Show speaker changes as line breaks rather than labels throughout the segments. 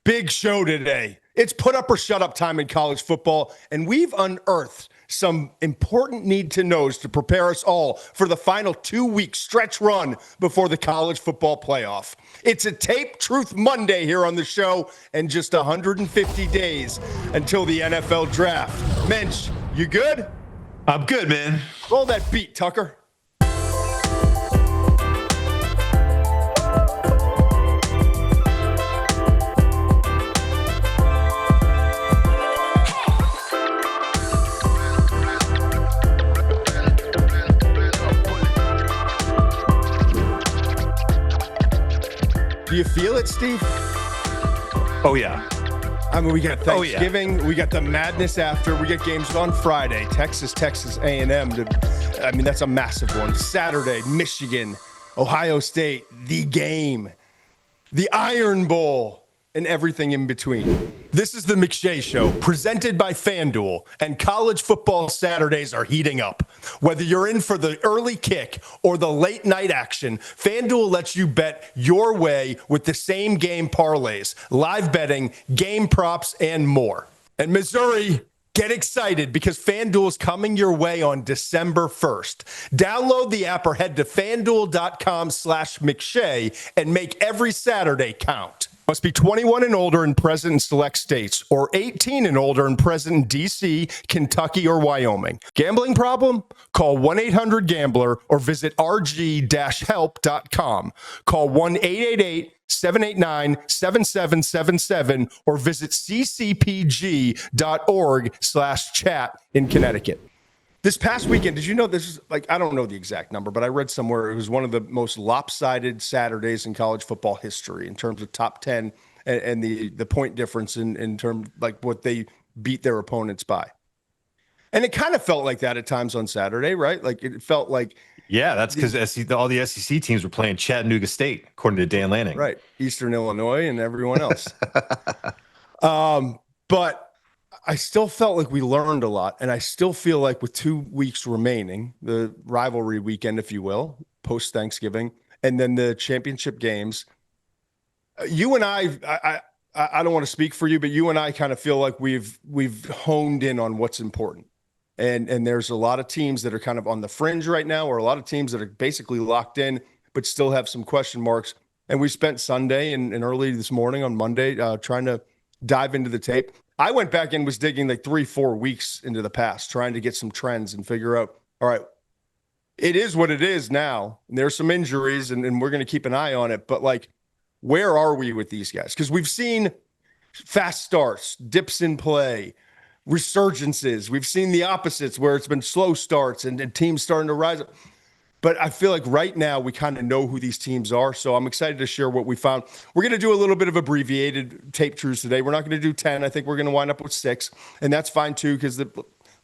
Big show today. It's put up or shut up time in college football, and we've unearthed some important need-to-knows to prepare us all for the final 2-week stretch run before the college football playoff. It's a Tape Truth Monday here on the show, and just 150 days until the NFL draft. Muench, you good?
I'm good, man.
Roll that beat, Tucker. Do you feel it, Steve?
Oh, yeah.
I mean, we got Thanksgiving. We got the madness after. We got games on Friday. Texas A&M. I mean, that's a massive one. Saturday, Michigan, Ohio State, the game, the Iron Bowl, and everything in between. This is the McShay Show, presented by FanDuel, and college football Saturdays are heating up. Whether you're in for the early kick or the late night action, FanDuel lets you bet your way with the same game parlays, live betting, game props, and more. And Missouri, get excited because FanDuel is coming your way on December 1st. Download the app or head to FanDuel.com/McShay and make every Saturday count. Must be 21 and older and present in select states, or 18 and older and present in D.C., Kentucky, or Wyoming. Gambling problem? Call 1-800-GAMBLER or visit rg-help.com. Call 1-888-789-7777 or visit ccpg.org/chat in Connecticut. This past weekend, did you know this is I don't know the exact number, but I read somewhere it was one of the most lopsided Saturdays in college football history in terms of top 10 and the point difference in terms what they beat their opponents by. And it kind of felt like that at times on Saturday, right? It felt like.
Yeah, that's because all the SEC teams were playing Chattanooga State, according to Dan Lanning.
Right. Eastern Illinois and everyone else. But I still felt like we learned a lot, and I still feel like with 2 weeks remaining, the rivalry weekend, if you will, post-Thanksgiving, and then the championship games, you and I don't want to speak for you, but you and I kind of feel like we've honed in on what's important. And there's a lot of teams that are kind of on the fringe right now, or a lot of teams that are basically locked in, but still have some question marks. And we spent Sunday and early this morning on Monday trying to dive into the tape. I went back and was digging 3-4 weeks into the past, trying to get some trends and figure out, all right, it is what it is now. And there's some injuries and we're going to keep an eye on it. But where are we with these guys? Because we've seen fast starts, dips in play, resurgences. We've seen the opposites where it's been slow starts and teams starting to rise up. But I feel like right now we kind of know who these teams are. So I'm excited to share what we found. We're going to do a little bit of abbreviated tape truths today. We're not going to do 10. I think we're going to wind up with 6. And that's fine too, because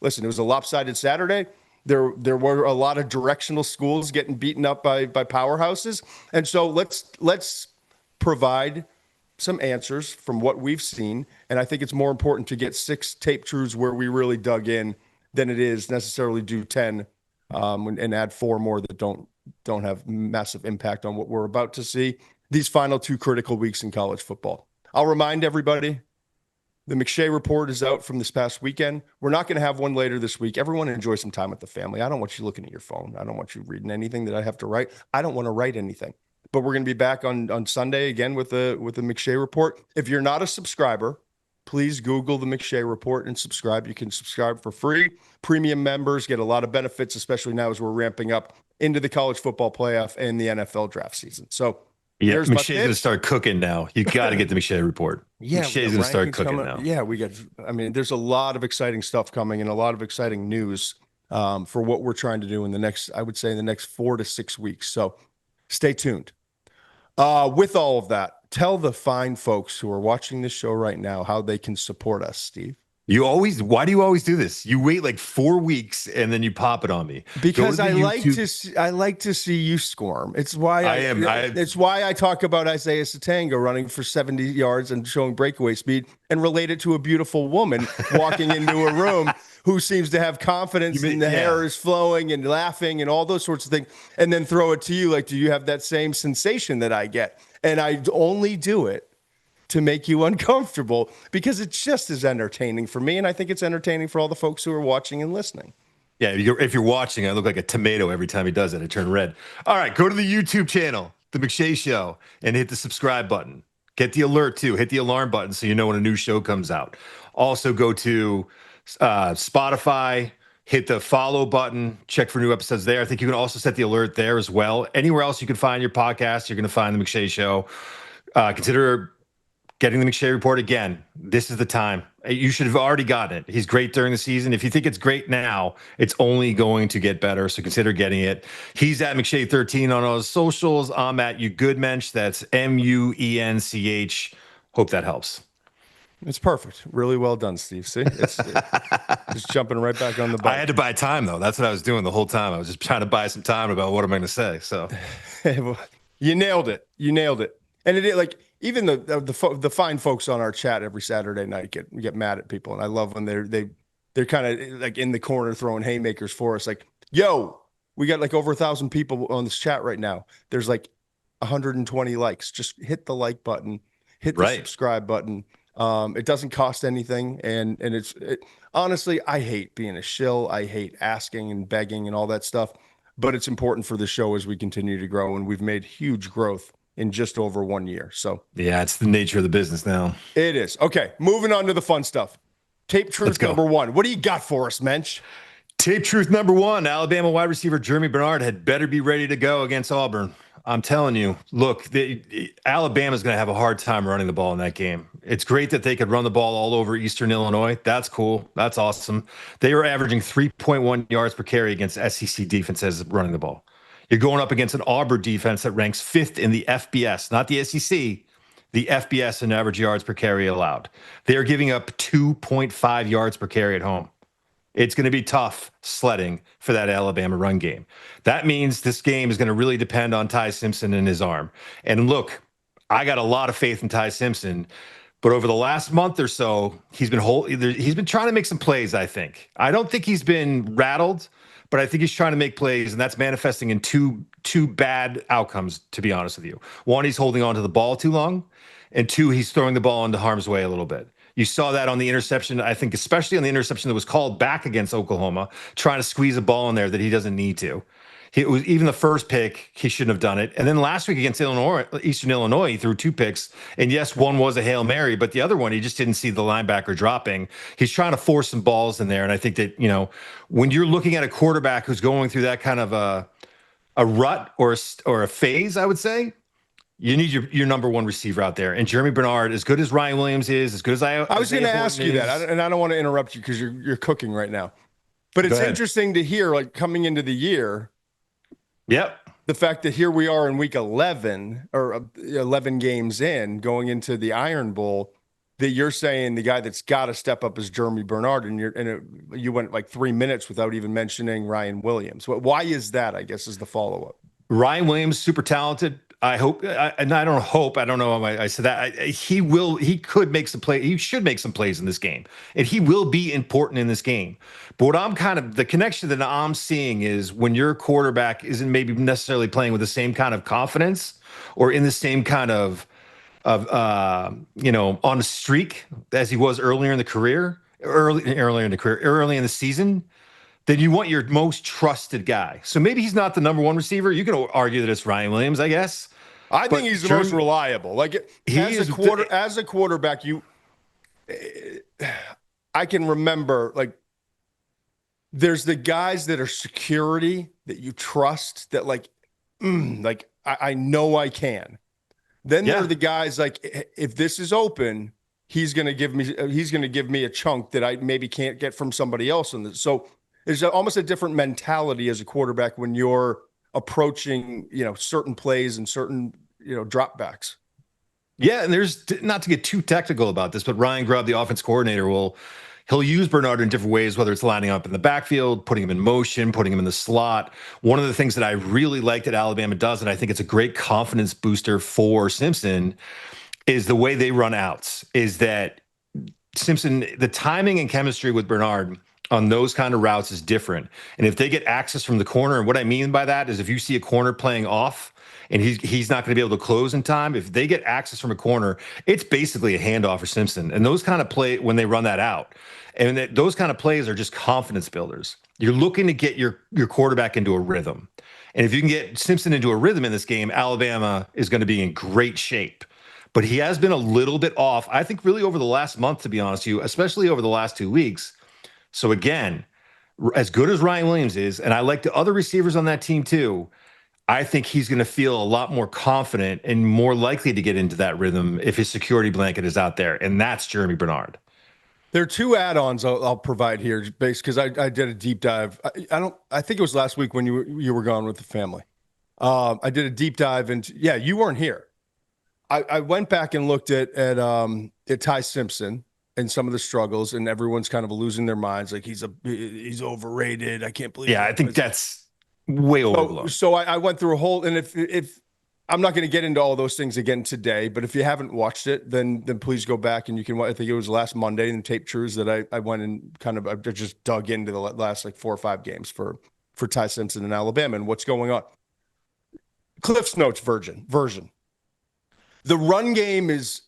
listen, it was a lopsided Saturday. There were a lot of directional schools getting beaten up by powerhouses. And so let's provide some answers from what we've seen. And I think it's more important to get 6 tape truths where we really dug in than it is necessarily do 10. And add 4 more that don't have massive impact on what we're about to see these final 2 critical weeks in college football. I'll remind everybody, the McShay Report is out from this past weekend. We're not going to have one later this week. Everyone enjoy some time with the family. I don't want you looking at your phone. I don't want you reading anything that I have to write. I don't want to write anything. But we're going to be back on Sunday again with the McShay Report. If you're not a subscriber, please Google the McShay Report and subscribe. You can subscribe for free. Premium members get a lot of benefits, especially now as we're ramping up into the college football playoff and the NFL draft season. So
yeah, McShay's going to start cooking now. You got to get the McShay Report. Yeah, McShay's going to start cooking now.
Yeah, there's a lot of exciting stuff coming and a lot of exciting news for what we're trying to do in the next 4 to 6 weeks. So stay tuned. With all of that, tell the fine folks who are watching this show right now how they can support us, Steve.
Why do you always do this? You wait 4 weeks and then you pop it on me.
Because I like to see you squirm. It's why it's why I talk about Isaiah Sategna running for 70 yards and showing breakaway speed and relate it to a beautiful woman walking into a room who seems to have confidence and the hair is flowing and laughing and all those sorts of things, and then throw it to you do you have that same sensation that I get? And I only do it to make you uncomfortable because it's just as entertaining for me. And I think it's entertaining for all the folks who are watching and listening.
Yeah, if you're watching, I look like a tomato every time he does it. I turn red. All right, go to the YouTube channel, The McShay Show, and hit the subscribe button. Get the alert, too. Hit the alarm button so you know when a new show comes out. Also, go to Spotify, hit the follow button, check for new episodes there. I think you can also set the alert there as well. Anywhere else you can find your podcast, you're going to find The McShay Show. Consider getting the McShay Report again. This is the time. You should have already gotten it. He's great during the season. If you think it's great now, it's only going to get better. So consider getting it. He's at McShay13 on all his socials. I'm at Muench. That's Muench. Hope that helps.
It's perfect. Really well done, Steve. See, it's just jumping right back on the bike.
I had to buy time though. That's what I was doing the whole time. I was just trying to buy some time about what am I going to say. So
you nailed it. You nailed it. And it like even the fine folks on our chat every Saturday night get mad at people, and I love when they're kind of like in the corner throwing haymakers for us. Like, yo, we got like over 1,000 people on this chat right now. There's like 120 likes. Just hit the like button, hit the subscribe button. It doesn't cost anything, and honestly, I hate being a shill. I hate asking and begging and all that stuff, but it's important for the show as we continue to grow, and we've made huge growth in just over 1 year. So
yeah, it's the nature of the business now.
It is. Okay, moving on to the fun stuff. Tape truth number one. What do you got for us, Muench?
Tape truth number one. Alabama wide receiver Germie Bernard had better be ready to go against Auburn. I'm telling you, look, Alabama's going to have a hard time running the ball in that game. It's great that they could run the ball all over Eastern Illinois. That's cool. That's awesome. They were averaging 3.1 yards per carry against SEC defenses running the ball. You're going up against an Auburn defense that ranks 5th in the FBS, not the SEC, the FBS in average yards per carry allowed. They are giving up 2.5 yards per carry at home. It's going to be tough sledding for that Alabama run game. That means this game is going to really depend on Ty Simpson and his arm. And look, I got a lot of faith in Ty Simpson, but over the last month or so, he's been trying to make some plays, I think. I don't think he's been rattled, but I think he's trying to make plays, and that's manifesting in two bad outcomes, to be honest with you. One, he's holding on to the ball too long, and two, he's throwing the ball into harm's way a little bit. You saw that on the interception, I think, especially on the interception that was called back against Oklahoma, trying to squeeze a ball in there that he doesn't need to. It was even the first pick, he shouldn't have done it. And then last week against Eastern Illinois, he threw 2 picks. And yes, one was a Hail Mary, but the other one, he just didn't see the linebacker dropping. He's trying to force some balls in there. And I think that, when you're looking at a quarterback who's going through that kind of a rut or a phase, I would say, you need your number one receiver out there. And Germie Bernard, as good as Ryan Williams is, as good as I
was going to ask you that, and I don't want to interrupt you because you're cooking right now. But it's interesting to hear, like, coming into the year, the fact that here we are in week 11 or 11 games in, going into the Iron Bowl, that you're saying the guy that's got to step up is Germie Bernard, and you went like 3 minutes without even mentioning Ryan Williams. Why is that, I guess, is the follow-up.
Ryan Williams, super talented. I hope, and I don't hope, I don't know why I said that. He could make some plays. He should make some plays in this game, and he will be important in this game. But what the connection that I'm seeing is when your quarterback isn't maybe necessarily playing with the same kind of confidence or in the same kind of on a streak as he was early in the season, then you want your most trusted guy. So maybe he's not the number one receiver. You can argue that it's Ryan Williams, I guess.
I think he's the most reliable. Like as a quarterback, I can remember, like, there's the guys that are security that you trust that I know I can. Then there are the guys like, if this is open, he's going to give me a chunk that I maybe can't get from somebody else. So there's almost a different mentality as a quarterback when you're approaching, certain plays and certain, dropbacks.
Yeah, and there's, not to get too technical about this, but Ryan Grubb, the offense coordinator, he'll use Bernard in different ways, whether it's lining up in the backfield, putting him in motion, putting him in the slot. One of the things that I really like that Alabama does, and I think it's a great confidence booster for Simpson, is the way they run outs. Is that Simpson, the timing and chemistry with Bernard on those kind of routes is different. And if they get access from the corner, and what I mean by that is if you see a corner playing off and he's not going to be able to close in time. If they get access from a corner, it's basically a handoff for Simpson. And those kind of play when they run that out, and those kind of plays are just confidence builders. You're looking to get your quarterback into a rhythm. And if you can get Simpson into a rhythm in this game, Alabama is going to be in great shape. But he has been a little bit off, I think, really over the last month, to be honest with you, especially over the last 2 weeks. So again, as good as Ryan Williams is, and I like the other receivers on that team too, I think he's going to feel a lot more confident and more likely to get into that rhythm if his security blanket is out there, and that's Germie Bernard.
There are two add-ons I'll provide here, because I did a deep dive. I think it was last week when you were gone with the family. I did a deep dive into, yeah, you weren't here. I went back and looked at Ty Simpson and some of the struggles, and everyone's kind of losing their minds, like he's overrated. I can't believe.
Yeah, I think that's way overblown.
So I went through a whole, and if I'm not going to get into all those things again today, but if you haven't watched it, then please go back and you can. I think it was last Monday in the tape trues that I went and I just dug into the last like 4 or 5 games for Ty Simpson in Alabama and what's going on. Cliff's Notes version. The run game is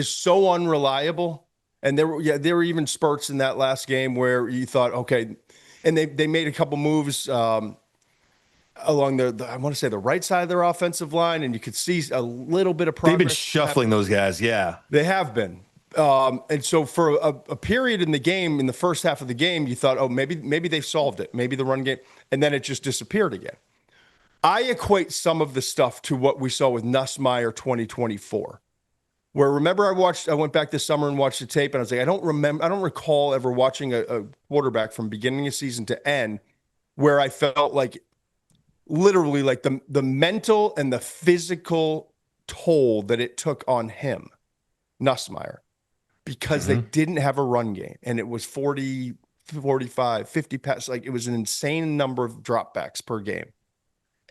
so unreliable, and there were even spurts in that last game where you thought, okay, and they made a couple moves along the I want to say the right side of their offensive line, and you could see a little bit of progress.
They've been shuffling those guys, yeah.
They have been. And so for a period in the game, in the first half of the game, you thought, oh, maybe they've solved it, maybe the run game, and then it just disappeared again. I equate some of the stuff to what we saw with Nussmeier 2024, where remember I went back this summer and watched the tape, and I was like, I don't recall ever watching a quarterback from beginning of season to end where I felt like literally like the mental and the physical toll that it took on him, Nussmeier, because they didn't have a run game, and it was 40, 45, 50 passes. Like it was an insane number of dropbacks per game.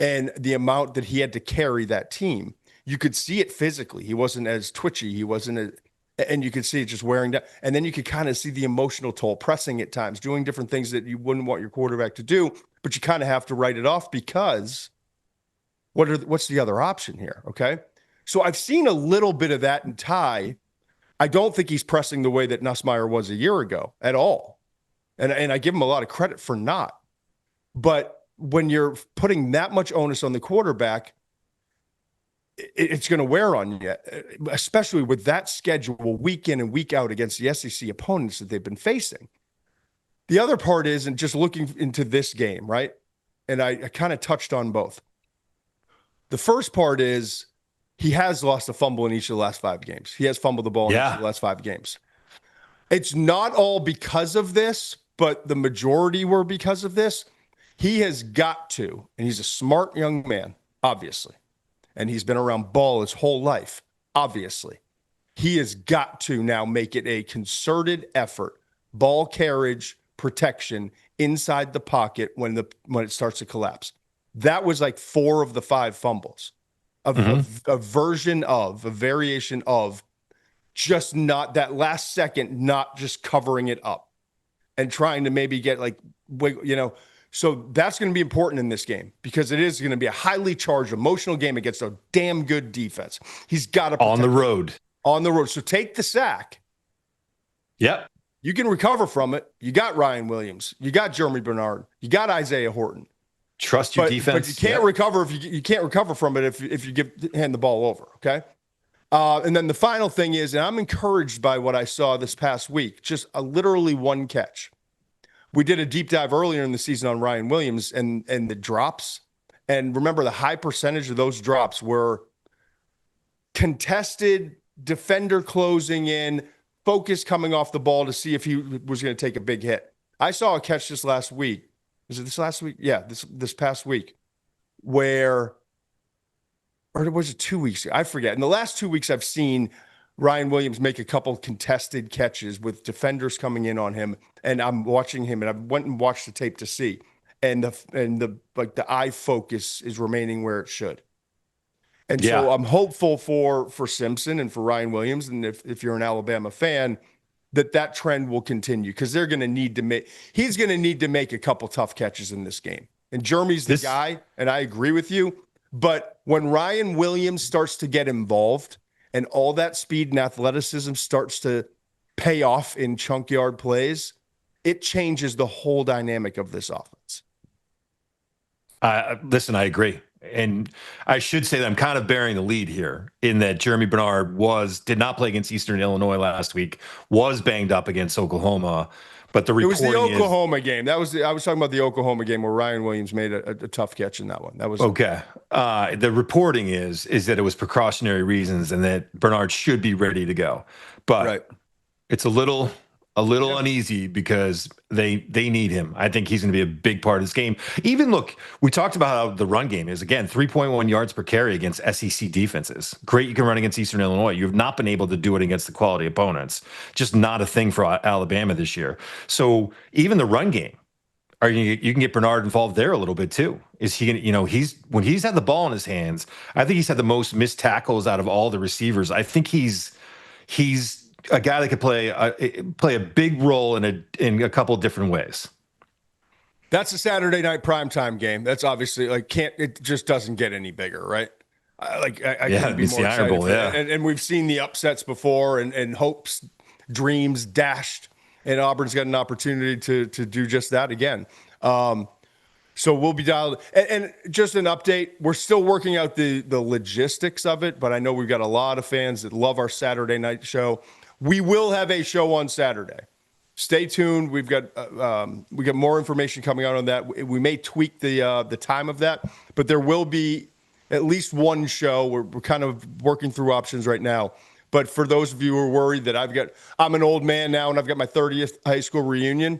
And the amount that he had to carry that team, you could see it physically. He wasn't as twitchy. And you could see it just wearing down. And then you could kind of see the emotional toll, pressing at times, doing different things that you wouldn't want your quarterback to do, but you kind of have to write it off because what's the other option here? Okay. So I've seen a little bit of that in Ty. I don't think he's pressing the way that Nussmeier was a year ago at all. And I give him a lot of credit for not. But when you're putting that much onus on the quarterback, it's going to wear on you, especially with that schedule week in and week out against the SEC opponents that they've been facing. The other part is, and just looking into this game, right? And I kind of touched on both. The first part is he has lost a fumble in each of the last 5 games. He has fumbled the ball in each of the last 5 games. It's not all because of this, but the majority were because of this. He has got to, and he's a smart young man, obviously, and he's been around ball his whole life, obviously. He has got to now make it a concerted effort, ball carriage, protection inside the pocket when it starts to collapse. That was like 4 of the 5 fumbles. A variation of just not that last second, not just covering it up and trying to maybe get like, so that's going to be important in this game because it is going to be a highly charged, emotional game against a damn good defense. He's got to
on the road.
So take the sack.
Yep.
You can recover from it. You got Ryan Williams. You got Germie Bernard. You got Isaiah Horton.
Trust your defense.
But you can't recover if you can't recover from it if you hand the ball over. Okay. And then the final thing is, and I'm encouraged by what I saw this past week, just literally 1 catch. We did a deep dive earlier in the season on Ryan Williams and the drops. And remember, the high percentage of those drops were contested, defender closing in, focus coming off the ball to see if he was going to take a big hit. I saw a catch this last week. Was it this last week? Yeah, this past week, or was it 2 weeks ago? I forget. In the last 2 weeks, I've seen Ryan Williams make a couple contested catches with defenders coming in on him, and I'm watching him, and I went and watched the tape to see, and the eye focus is remaining where it should. And so I'm hopeful for Simpson and for Ryan Williams, and if you're an Alabama fan, that trend will continue because they're going to need to he's going to need to make a couple tough catches in this game. And Germie's the guy, and I agree with you. But when Ryan Williams starts to get involved and all that speed and athleticism starts to pay off in chunk yard plays, it changes the whole dynamic of this offense.
Listen, I agree. And I should say that I'm kind of bearing the lead here in that Germie Bernard did not play against Eastern Illinois last week, was banged up against Oklahoma. But the reporting
it was the Oklahoma game. I was talking about the Oklahoma game where Ryan Williams made a tough catch in that one. That was
okay. The reporting is that it was precautionary reasons and that Bernard should be ready to go. But it's a little uneasy because they need him. I think he's going to be a big part of this game. Even look, we talked about how the run game is, again, 3.1 yards per carry against SEC defenses. Great, you can run against Eastern Illinois. You've not been able to do it against the quality opponents. Just not a thing for Alabama this year. So even the run game, you can get Bernard involved there a little bit too. Is he going to, when he's had the ball in his hands, I think he's had the most missed tackles out of all the receivers. I think he's a guy that could play a big role in a couple of different ways.
That's a Saturday night primetime game. That's obviously it just doesn't get any bigger, right? I couldn't be more excited for that. And we've seen the upsets before and hopes, dreams dashed, and Auburn's got an opportunity to do just that again. So we'll be dialed. And just an update, we're still working out the logistics of it, but I know we've got a lot of fans that love our Saturday night show. We will have a show on Saturday. Stay tuned. We've got more information coming out on that. We may tweak the time of that, but there will be at least one show. We're kind of working through options right now. But for those of you who are worried that I'm an old man now and I've got my 30th high school reunion,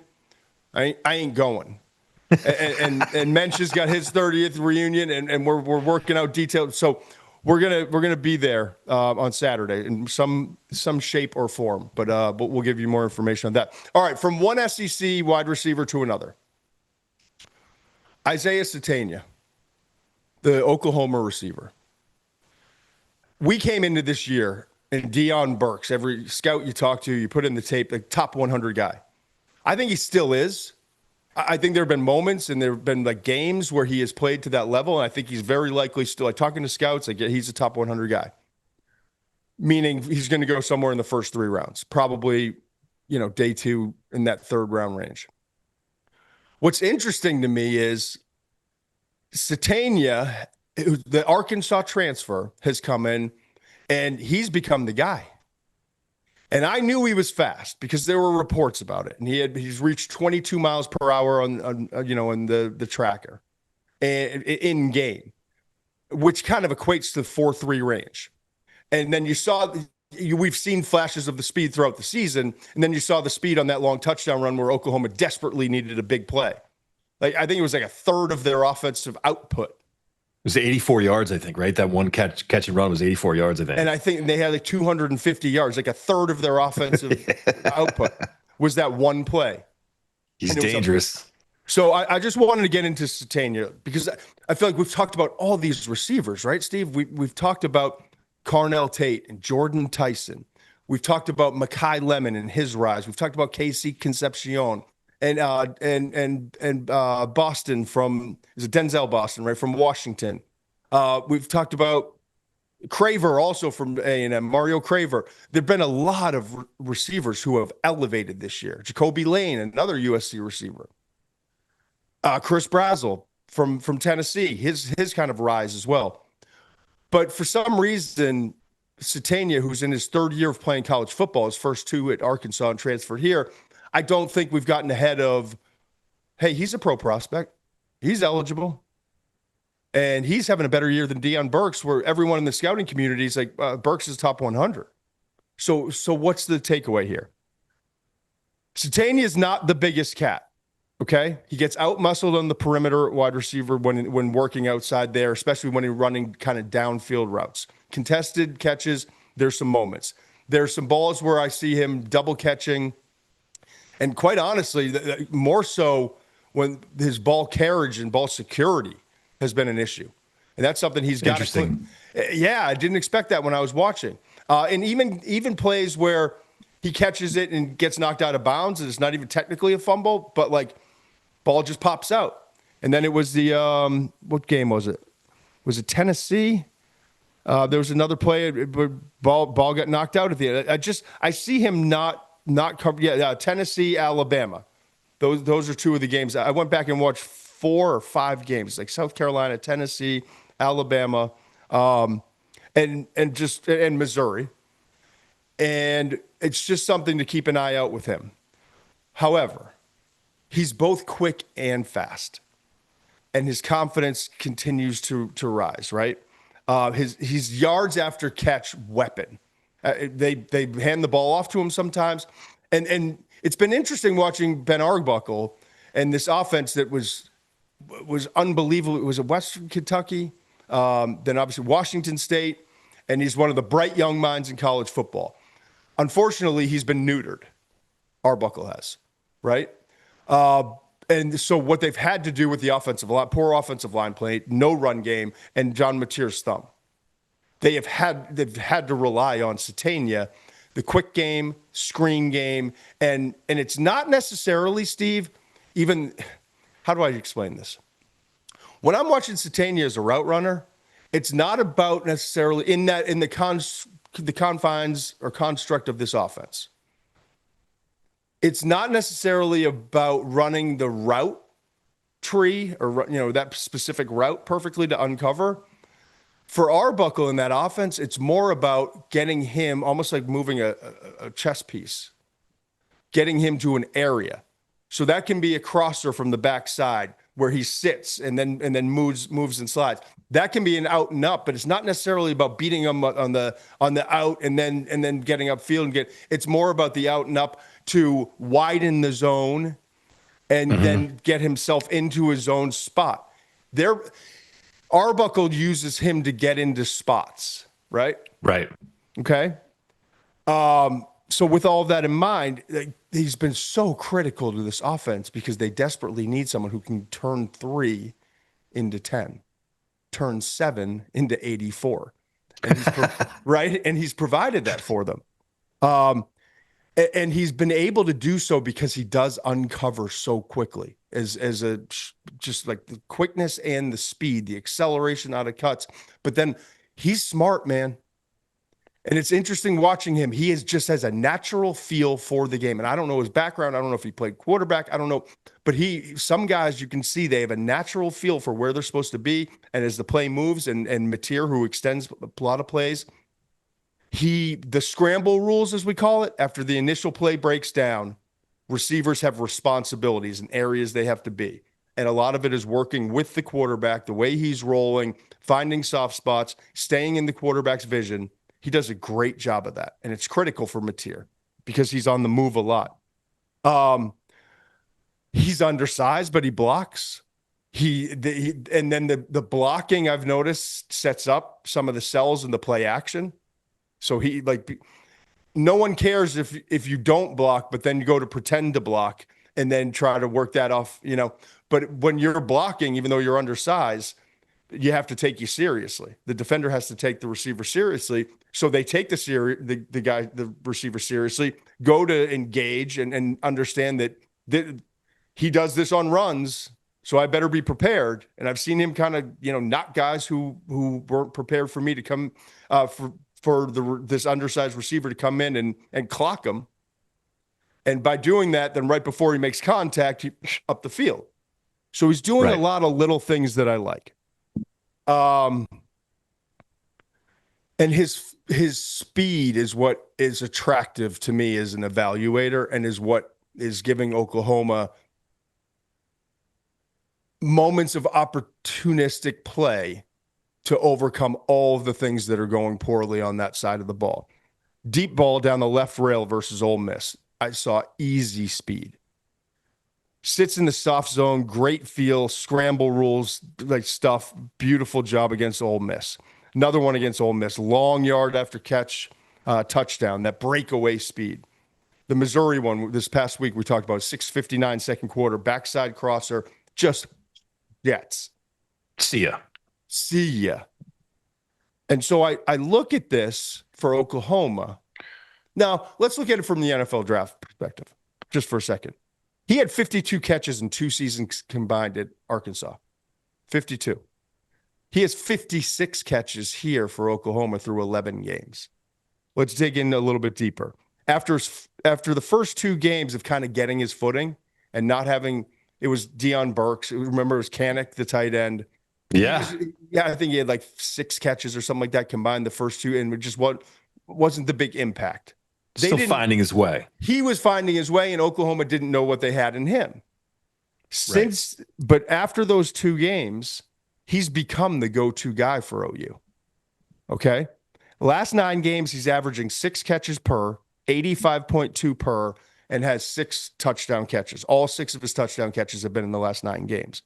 I ain't going. and Muench has got his 30th reunion, and we're working out details. So we're gonna be there on Saturday in some shape or form, but we'll give you more information on that. All right, from one SEC wide receiver to another, Isaiah Sategna, the Oklahoma receiver. We came into this year, and Deion Burks, every scout you talk to, you put in the tape, the top 100 guy. I think he still is. I think there have been moments and there have been games where he has played to that level, and I think he's very likely still. Talking to scouts, he's a top 100 guy, meaning he's going to go somewhere in the first 3 rounds, probably, day 2 in that 3rd round range. What's interesting to me is Sategna, the Arkansas transfer, has come in, and he's become the guy. And I knew he was fast because there were reports about it. And he's reached 22 miles per hour on the tracker and in game, which kind of equates to the 4.3 range. And then we've seen flashes of the speed throughout the season. And then you saw the speed on that long touchdown run where Oklahoma desperately needed a big play. I think it was a third of their offensive output.
It was 84 yards, I think, right? That one catch and run was 84 yards, I think.
And I think they had 250 yards, a third of their offensive output was that one play.
He's dangerous.
So I just wanted to get into Sategna because I feel like we've talked about all these receivers, right, Steve? We've talked about Carnell Tate and Jordan Tyson. We've talked about Mekhi Lemon and his rise. We've talked about Casey Concepcion and Boston is it Denzel Boston, right, from Washington. We've talked about Craver also from A&M, Mario Craver. There've been a lot of receivers who have elevated this year. Jacoby Lane, another USC receiver. Chris Brazzell from Tennessee, his kind of rise as well. But for some reason, Sategna, who's in his 3rd year of playing college football, his first 2 at Arkansas and transferred here, I don't think we've gotten ahead of, hey, he's a pro prospect. He's eligible. And he's having a better year than Deion Burks, where everyone in the scouting community is Burks is top 100. So what's the takeaway here? Sategna is not the biggest cat, okay? He gets out-muscled on the perimeter wide receiver when working outside there, especially when he's running kind of downfield routes. Contested catches, there's some moments. There's some balls where I see him double catching. And quite honestly, more so when his ball carriage and ball security has been an issue. And that's something he's got.
Interesting.
Yeah, I didn't expect that when I was watching. And even plays where he catches it and gets knocked out of bounds, and it's not even technically a fumble, but ball just pops out. And then it was the what game was it? Was it Tennessee? There was another play, ball got knocked out at the end. I see him not cover. Yeah, Tennessee, Alabama. Those are two of the games. I went back and watched 4 or 5 games, like South Carolina, Tennessee, Alabama, and Missouri. And it's just something to keep an eye out with him. However, he's both quick and fast, and his confidence continues to rise. Right, his yards after catch weapon. They hand the ball off to him sometimes, and it's been interesting watching Ben Arbuckle and this offense that was unbelievable. It was at Western Kentucky, then obviously Washington State, and he's one of the bright young minds in college football. Unfortunately, he's been neutered. Arbuckle has, right? And so what they've had to do with the offensive line, poor offensive line play, no run game, and John Mateer's thumb. They've had to rely on Sategna, the quick game, screen game, and it's not necessarily, Steve, even, how do I explain this? When I'm watching Sategna as a route runner, it's not about necessarily in the confines or construct of this offense. It's not necessarily about running the route tree or that specific route perfectly to uncover. For Arbuckle in that offense, it's more about getting him almost like moving a chess piece, getting him to an area. So that can be a crosser from the backside where he sits and then moves and slides. That can be an out and up, but it's not necessarily about beating him on the out and then getting upfield it's more about the out and up to widen the zone and then get himself into his own spot. Arbuckle uses him to get into spots, right?
Right.
Okay. So with all that in mind, he's been so critical to this offense because they desperately need someone who can turn 3 into 10, turn 7 into 84. And right? And he's provided that for them. And he's been able to do so because he does uncover so quickly just like the quickness and the speed, the acceleration out of cuts. But then he's smart, man. And it's interesting watching him. He just has a natural feel for the game. And I don't know his background. I don't know if he played quarterback. I don't know. But some guys you can see they have a natural feel for where they're supposed to be. And as the play moves and Mateer, who extends a lot of plays, the scramble rules, as we call it, after the initial play breaks down, receivers have responsibilities and areas they have to be. And a lot of it is working with the quarterback, the way he's rolling, finding soft spots, staying in the quarterback's vision. He does a great job of that. And it's critical for Mateer because he's on the move a lot. He's undersized, but he blocks. And then the blocking, I've noticed, sets up some of the cells in the play action. So no one cares if you don't block, but then you go to pretend to block and then try to work that off, But when you're blocking, even though you're undersized, you have to take you seriously. The defender has to take the receiver seriously. So they take the receiver seriously, go to engage and understand that he does this on runs. So I better be prepared. And I've seen him kind of, knock guys who weren't prepared for me to come for this undersized receiver to come in and clock him. And by doing that, then right before he makes contact, he up the field. So he's doing a lot of little things that I like. And his speed is what is attractive to me as an evaluator and is what is giving Oklahoma moments of opportunistic play to overcome all of the things that are going poorly on that side of the ball. Deep ball down the left rail versus Ole Miss. I saw easy speed. Sits in the soft zone, great feel, scramble rules, like stuff. Beautiful job against Ole Miss. Another one against Ole Miss. Long yard after catch, touchdown, that breakaway speed. The Missouri one this past week we talked about, 6:59 second quarter, backside crosser, just gets.
See ya.
And so I look at this for Oklahoma. Now, let's look at it from the NFL draft perspective, just for a second. He had 52 catches in 2 seasons combined at Arkansas. 52. He has 56 catches here for Oklahoma through 11 games. Let's dig in a little bit deeper. After the first 2 games of kind of getting his footing and not having, it was Deion Burks. Remember, it was Kanik, the tight end.
Yeah.
I think he had like 6 catches or something like that combined the first 2, and it just wasn't the big impact.
Still finding his way.
He was finding his way, and Oklahoma didn't know what they had in him. But after those 2 games, he's become the go-to guy for OU. Okay? Last 9 games, he's averaging 6 catches per, 85.2 per, and has 6 touchdown catches. All 6 of his touchdown catches have been in the last 9 games.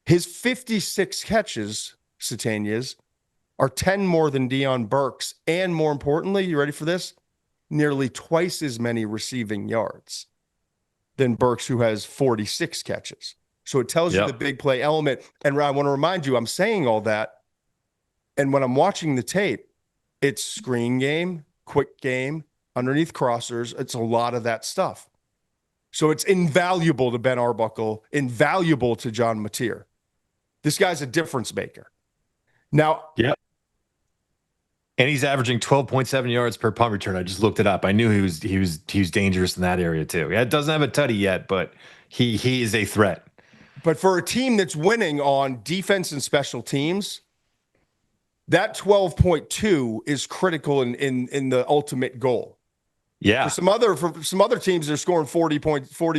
His 56 catches, Sategna's, are 10 more than Deion Burks. And more importantly, you ready for this? Nearly twice as many receiving yards than Burks, who has 46 catches. So it tells you the big play element. And I want to remind you, I'm saying all that. And when I'm watching the tape, it's screen game, quick game, underneath crossers. It's a lot of that stuff. So it's invaluable to Ben Arbuckle, invaluable to John Mateer. This guy's a difference maker. Now,
and he's averaging 12.7 yards per punt return. I just looked it up. I knew he was dangerous in that area too. Yeah, it doesn't have a tutty yet, but he is a threat.
But for a team that's winning on defense and special teams, that 12.2 is critical in the ultimate goal.
Yeah.
For some other teams, they're scoring 40,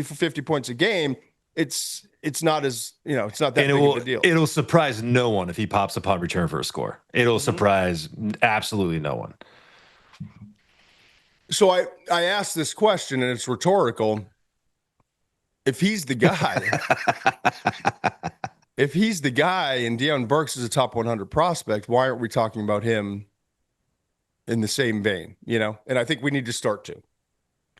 50 points a game. It's not as, it's not that big of a deal.
It'll surprise no one if he pops a punt return for a score. It'll surprise absolutely no one.
So I asked this question, and it's rhetorical. If he's the guy, and Deion Burks is a top 100 prospect, why aren't we talking about him in the same vein? And I think we need to start to.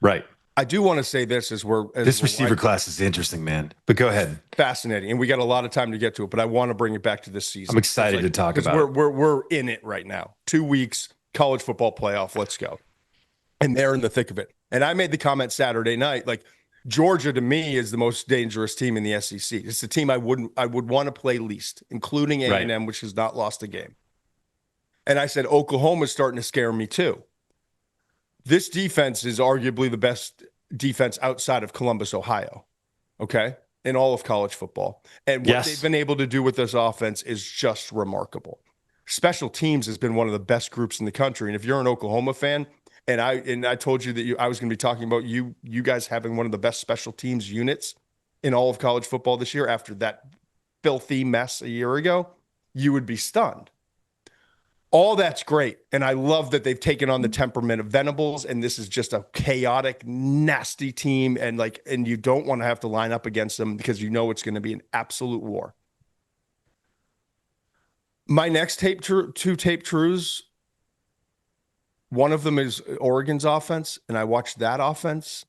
Right.
I do want to say this
this receiver class is interesting, man. But go ahead.
Fascinating, and we got a lot of time to get to it. But I want to bring it back to this season.
I'm excited to talk about it.
We're in it right now. 2 weeks, college football playoff. Let's go, and they're in the thick of it. And I made the comment Saturday night, like Georgia to me is the most dangerous team in the SEC. It's the team I would want to play least, including A&M, which has not lost a game. And I said Oklahoma's starting to scare me too. This defense is arguably the best defense outside of Columbus, Ohio, okay, in all of college football. And what they've been able to do with this offense is just remarkable. Special teams has been one of the best groups in the country. And if you're an Oklahoma fan, and I told you that I was going to be talking about you guys having one of the best special teams units in all of college football this year after that filthy mess a year ago, you would be stunned. All that's great. And I love that they've taken on the temperament of Venables, and this is just a chaotic, nasty team. And you don't want to have to line up against them because it's going to be an absolute war. My next two tape truths, one of them is Oregon's offense. And I watched that offense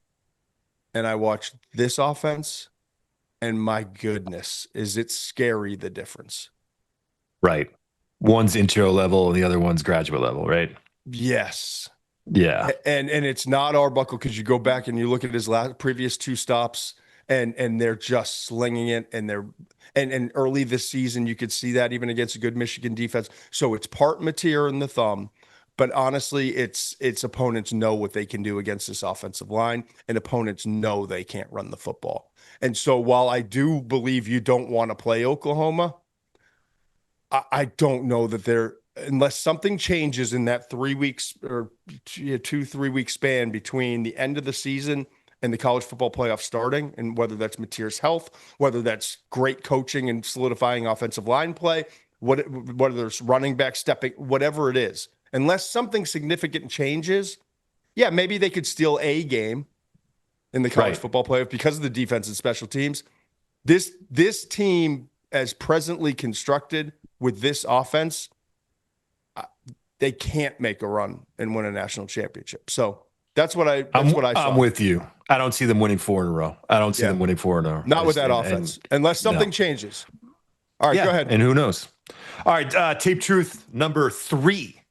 and I watched this offense. And my goodness, is it scary, the difference.
Right. One's intro level and the other one's graduate level, right?
Yes.
Yeah.
And it's not Arbuckle, because you go back and you look at his previous 2 stops and they're just slinging it, and early this season you could see that even against a good Michigan defense. So it's part Mateer in the thumb, but honestly it's opponents know what they can do against this offensive line, and opponents know they can't run the football. And so while I do believe you don't want to play Oklahoma, I don't know that unless something changes in that 3 weeks or 2-3 week span between the end of the season and the college football playoff starting, and whether that's Mateer's health, whether that's great coaching and solidifying offensive line play, whether there's running back stepping, whatever it is, unless something significant changes, maybe they could steal a game in the college football playoff because of the defense and special teams. This team, as presently constructed with this offense, they can't make a run and win a national championship. So that's what I saw.
I'm with you. I don't see them winning 4 in a row. I don't see them winning 4 in a row.
Not with that offense, unless something changes. All right, go ahead.
And who knows? All right, tape truth number 3.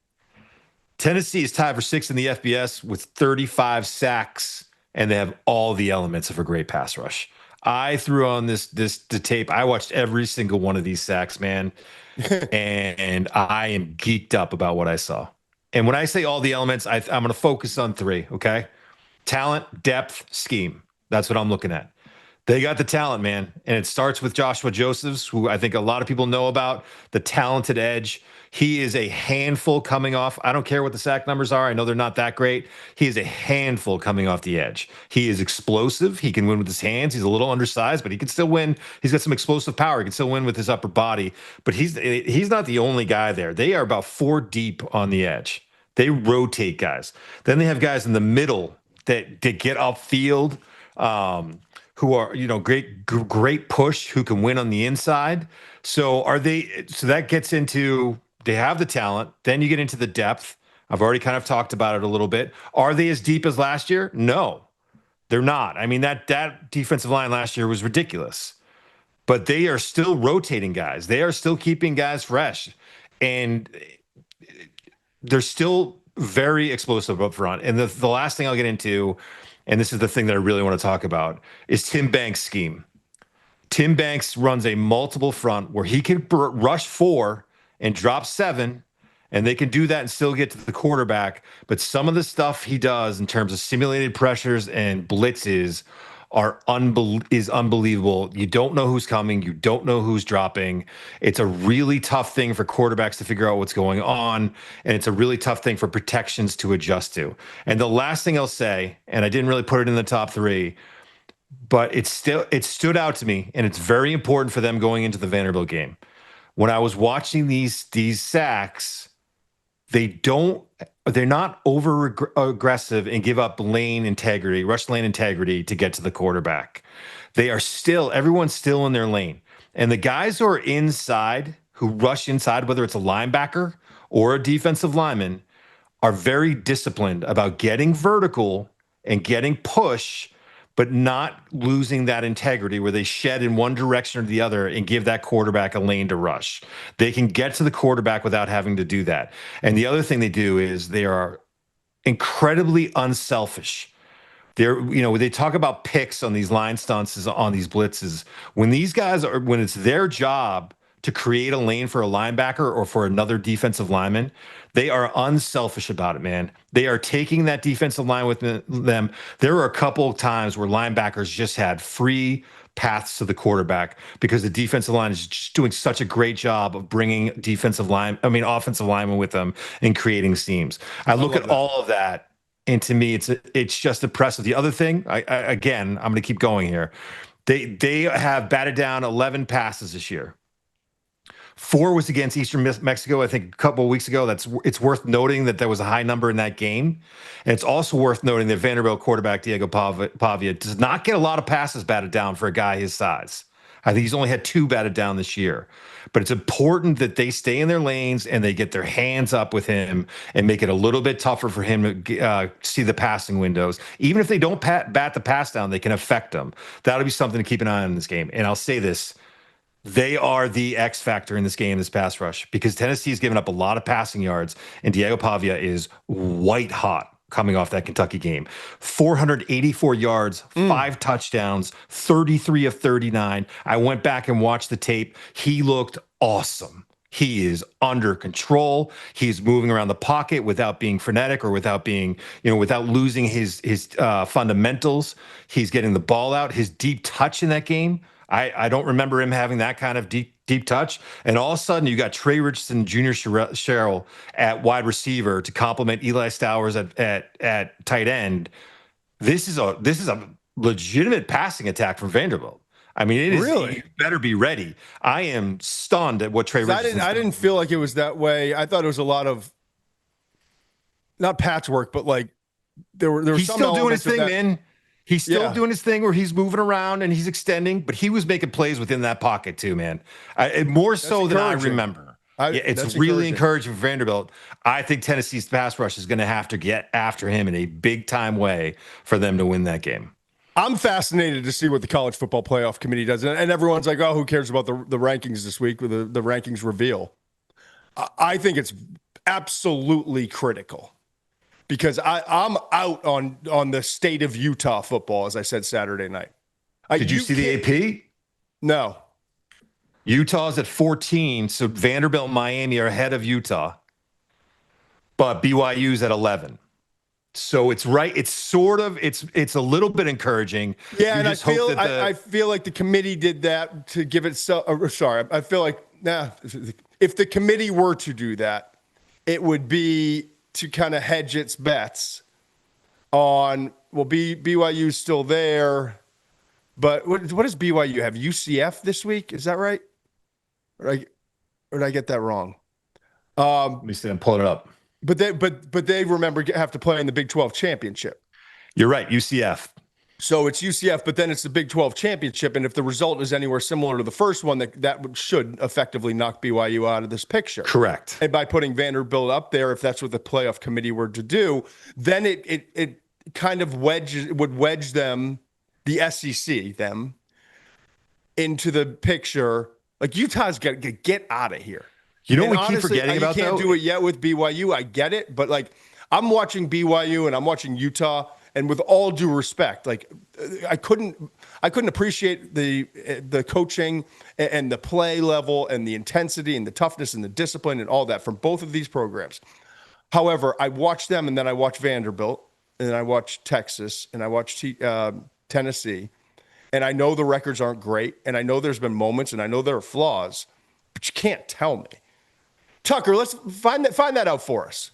Tennessee is tied for 6th in the FBS with 35 sacks, and they have all the elements of a great pass rush. I threw on the tape. I watched every single one of these sacks, man, and I am geeked up about what I saw. And when I say all the elements, I'm going to focus on three. Okay, talent, depth, scheme. That's what I'm looking at. They got the talent, man. And it starts with Joshua Josephs, who I think a lot of people know about, the talented edge. He is a handful coming off. I don't care what the sack numbers are. I know they're not that great. He is a handful coming off the edge. He is explosive. He can win with his hands. He's a little undersized, but he can still win. He's got some explosive power. He can still win with his upper body. But he's not the only guy there. They are about 4 deep on the edge. They rotate guys. Then they have guys in the middle that get upfield. Who are, great push, who can win on the inside. So that gets into, they have the talent. Then you get into the depth. I've already kind of talked about it a little bit. Are they as deep as last year? No, they're not. I mean, that defensive line last year was ridiculous, but they are still rotating guys. They are still keeping guys fresh, and they're still very explosive up front. And the last thing I'll get into, and this is the thing that I really want to talk about, is Tim Banks' scheme. Tim Banks runs a multiple front where he can rush 4 and drop 7, and they can do that and still get to the quarterback. But some of the stuff he does in terms of simulated pressures and blitzes is unbelievable. You don't know who's coming. You don't know who's dropping. It's a really tough thing for quarterbacks to figure out what's going on, and it's a really tough thing for protections to adjust to. And the last thing I'll say, and I didn't really put it in the top 3, but it stood out to me, and it's very important for them going into the Vanderbilt game. When I was watching these sacks, they're not over aggressive and give up rush lane integrity to get to the quarterback. Everyone's still in their lane. And the guys who are inside, who rush inside, whether it's a linebacker or a defensive lineman, are very disciplined about getting vertical and getting push, but not losing that integrity where they shed in one direction or the other and give that quarterback a lane to rush. They can get to the quarterback without having to do that. And the other thing they do is they are incredibly unselfish. They talk about picks on these line stunts, on these blitzes. When it's their job to create a lane for a linebacker or for another defensive lineman, they are unselfish about it, man. They are taking that defensive line with them. There were a couple of times where linebackers just had free paths to the quarterback because the defensive line is just doing such a great job of bringing offensive linemen with them and creating seams. I look at all of that, and to me, it's just impressive. The other thing, I'm going to keep going here. They have batted down 11 passes this year. 4 was against Eastern Mexico, I think, a couple of weeks ago. It's worth noting that there was a high number in that game. And it's also worth noting that Vanderbilt quarterback Diego Pavia does not get a lot of passes batted down for a guy his size. I think he's only had 2 batted down this year. But it's important that they stay in their lanes and they get their hands up with him and make it a little bit tougher for him to see the passing windows. Even if they don't bat the pass down, they can affect them. That'll be something to keep an eye on in this game. And I'll say this. They are the X factor in this game, this pass rush, because Tennessee's given up a lot of passing yards, and Diego Pavia is white hot coming off that Kentucky game. 484 yards, 5 touchdowns, 33 of 39. I went back and watched the tape. He looked awesome. He is under control. He's moving around the pocket without being frenetic or without losing his fundamentals. He's getting the ball out. His deep touch in that game, I don't remember him having that kind of deep touch. And all of a sudden, you got Trey Richardson, Junior Sherrill at wide receiver to complement Eli Stowers at tight end. This is a legitimate passing attack from Vanderbilt. I mean, it is. Really? You better be ready. I am stunned at what Trey Richardson.
I didn't feel like it was that way. I thought it was a lot of not patchwork, but like there were.
He's still doing his thing, man. He's still doing his thing where he's moving around and he's extending, but he was making plays within that pocket too, man. More so than I remember. It's really encouraging for Vanderbilt. I think Tennessee's pass rush is going to have to get after him in a big-time way for them to win that game.
I'm fascinated to see what the College Football Playoff Committee does. And everyone's like, oh, who cares about the rankings this week, with the rankings reveal. I think it's absolutely critical. Because I'm out on the state of Utah football, as I said Saturday night.
Did you see the AP?
No.
Utah's at 14, so Vanderbilt and Miami are ahead of Utah, but BYU's at 11. So it's right. It's a little bit encouraging.
Yeah, and I feel like the committee did that to give it. Sorry, I feel like if the committee were to do that, it would be to kind of hedge its bets on. Well, BYU's still there, but what does BYU have? UCF this week? Is that right? Or did I get that wrong?
Let me see. I'm pulling it up.
But they remember have to play in the Big 12 championship.
You're right, UCF.
So it's UCF, but then it's the Big 12 championship, and if the result is anywhere similar to the first one, that should effectively knock BYU out of this picture.
Correct.
And by putting Vanderbilt up there, if that's what the playoff committee were to do, then it kind of would wedge them, the SEC, them into the picture. Like Utah's got to get out of here.
You know what we keep forgetting about,
you can't do it yet with BYU. I get it. But, like, I'm watching BYU and I'm watching Utah. And with all due respect, like, I couldn't appreciate the coaching and the play level and the intensity and the toughness and the discipline and all that from both of these programs. However, I watch them and then I watch Vanderbilt and then I watch Texas and I watch Tennessee. And I know the records aren't great. And I know there's been moments and I know there are flaws. But you can't tell me. Tucker, let's find that out for us.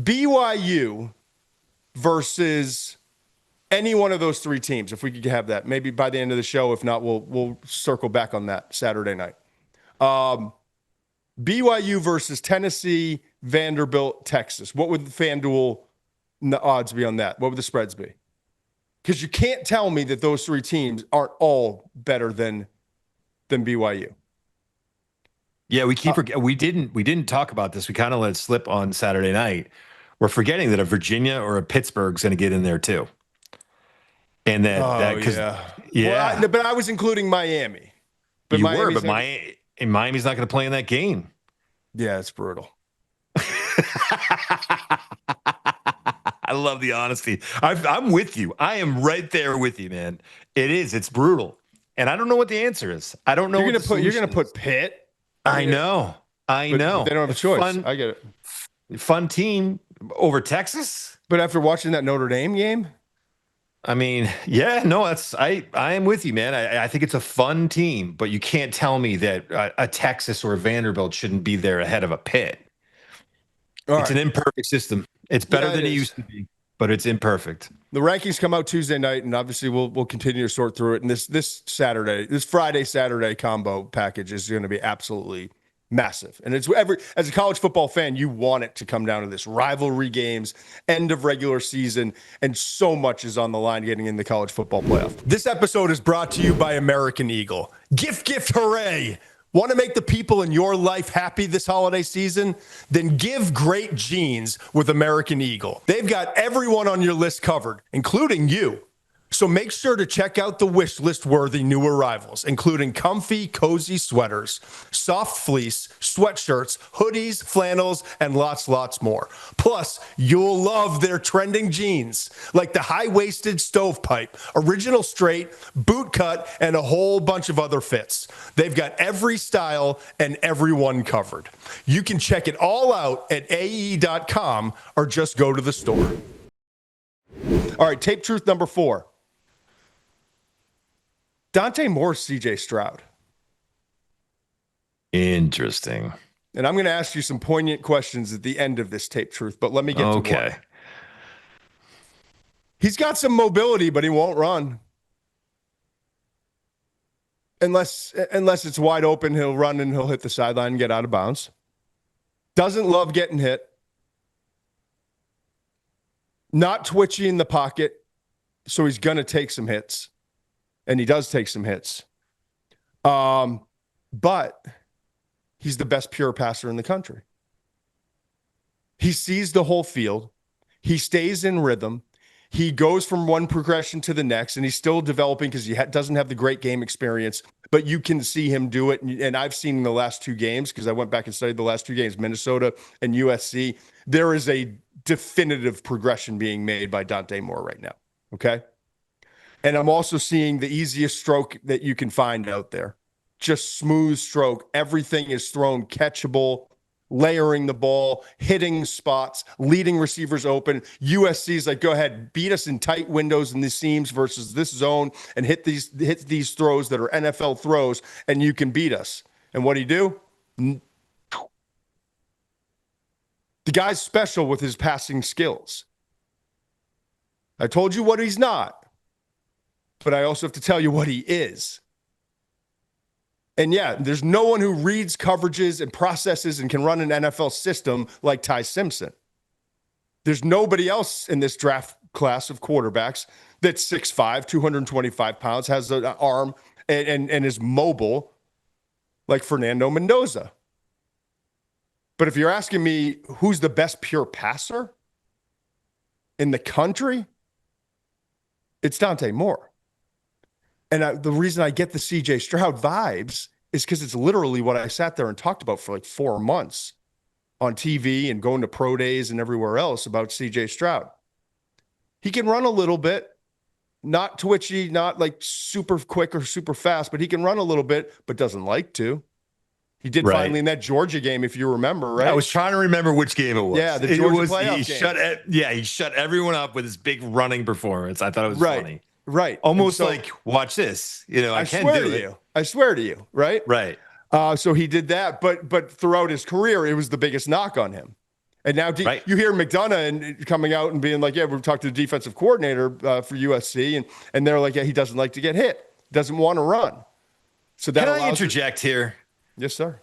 BYU versus any one of those three teams, if we could have that. Maybe by the end of the show. If not, we'll circle back on that Saturday night. BYU versus Tennessee, Vanderbilt, Texas. What would the FanDuel odds be on that? What would the spreads be? Because you can't tell me that those three teams aren't all better than BYU.
Yeah, we didn't talk about this. We kind of let it slip on Saturday night. We're forgetting that a Virginia or a Pittsburgh's going to get in there too. And
Well, but I was including Miami.
But Miami's not going to play in that game.
Yeah, it's brutal.
I love the honesty. I'm with you. I am right there with you, man. It is. It's brutal, and I don't know what the answer is. I don't know. You're
gonna put Pitt.
I know.
They don't have a choice. I get it.
Fun team over Texas.
But after watching that Notre Dame game,
I mean, yeah, no, I am with you, man. I think it's a fun team, but you can't tell me that a Texas or a Vanderbilt shouldn't be there ahead of a Pitt. It's an imperfect system. It's better than it used to be, but it's imperfect.
The rankings come out Tuesday night, and obviously we'll continue to sort through it. And this Friday Saturday combo package is going to be absolutely massive. And it's as a college football fan, you want it to come down to this: rivalry games, end of regular season, and so much is on the line getting in the college football playoff. This episode is brought to you by American Eagle. Gift, hooray! Want to make the people in your life happy this holiday season? Then give great jeans with American Eagle. They've got everyone on your list covered, including you. So make sure to check out the wish list worthy new arrivals, including comfy, cozy sweaters, soft fleece, sweatshirts, hoodies, flannels, and lots more. Plus, you'll love their trending jeans, like the high-waisted stovepipe, original straight, boot cut, and a whole bunch of other fits. They've got every style and everyone covered. You can check it all out at ae.com or just go to the store. All right, tape truth number 4. Dante Moore's CJ Stroud.
Interesting.
And I'm going to ask you some poignant questions at the end of this tape truth, but let me get to one. He's got some mobility, but he won't run. Unless it's wide open, he'll run and he'll hit the sideline and get out of bounds. Doesn't love getting hit. Not twitchy in the pocket, so he's going to take some hits. And he does take some hits. But he's the best pure passer in the country. He sees the whole field. He stays in rhythm. He goes from one progression to the next, and he's still developing because he doesn't have the great game experience, but you can see him do it. And I've seen the last 2 games because I went back and studied the last 2 games, Minnesota and USC. There is a definitive progression being made by Dante Moore right now. Okay. And I'm also seeing the easiest stroke that you can find out there. Just smooth stroke. Everything is thrown catchable, layering the ball, hitting spots, leading receivers open. USC's like, go ahead, beat us in tight windows in the seams versus this zone and hit these throws that are NFL throws, and you can beat us. And what do you do? The guy's special with his passing skills. I told you what he's not, but I also have to tell you what he is. And yeah, there's no one who reads coverages and processes and can run an NFL system like Ty Simpson. There's nobody else in this draft class of quarterbacks that's 6'5", 225 pounds, has an arm and is mobile like Fernando Mendoza. But if you're asking me who's the best pure passer in the country, it's Dante Moore. And the reason I get the CJ Stroud vibes is because it's literally what I sat there and talked about for like 4 months on TV and going to pro days and everywhere else about CJ Stroud. He can run a little bit, not twitchy, not like super quick or super fast, but he can run a little bit, but doesn't like to. He did finally in that Georgia game, if you remember, right?
I was trying to remember which game it was.
Yeah, the Georgia playoff game.
He shut everyone up with his big running performance. I thought it was funny.
Right.
Almost like, watch this. I can do it.
I swear to you, right?
Right.
So he did that, but throughout his career, it was the biggest knock on him. And now you hear McDonough coming out and being like, yeah, we've talked to the defensive coordinator for USC, and they're like, yeah, he doesn't like to get hit, doesn't want to run. So that
Can I interject here?
Yes, sir.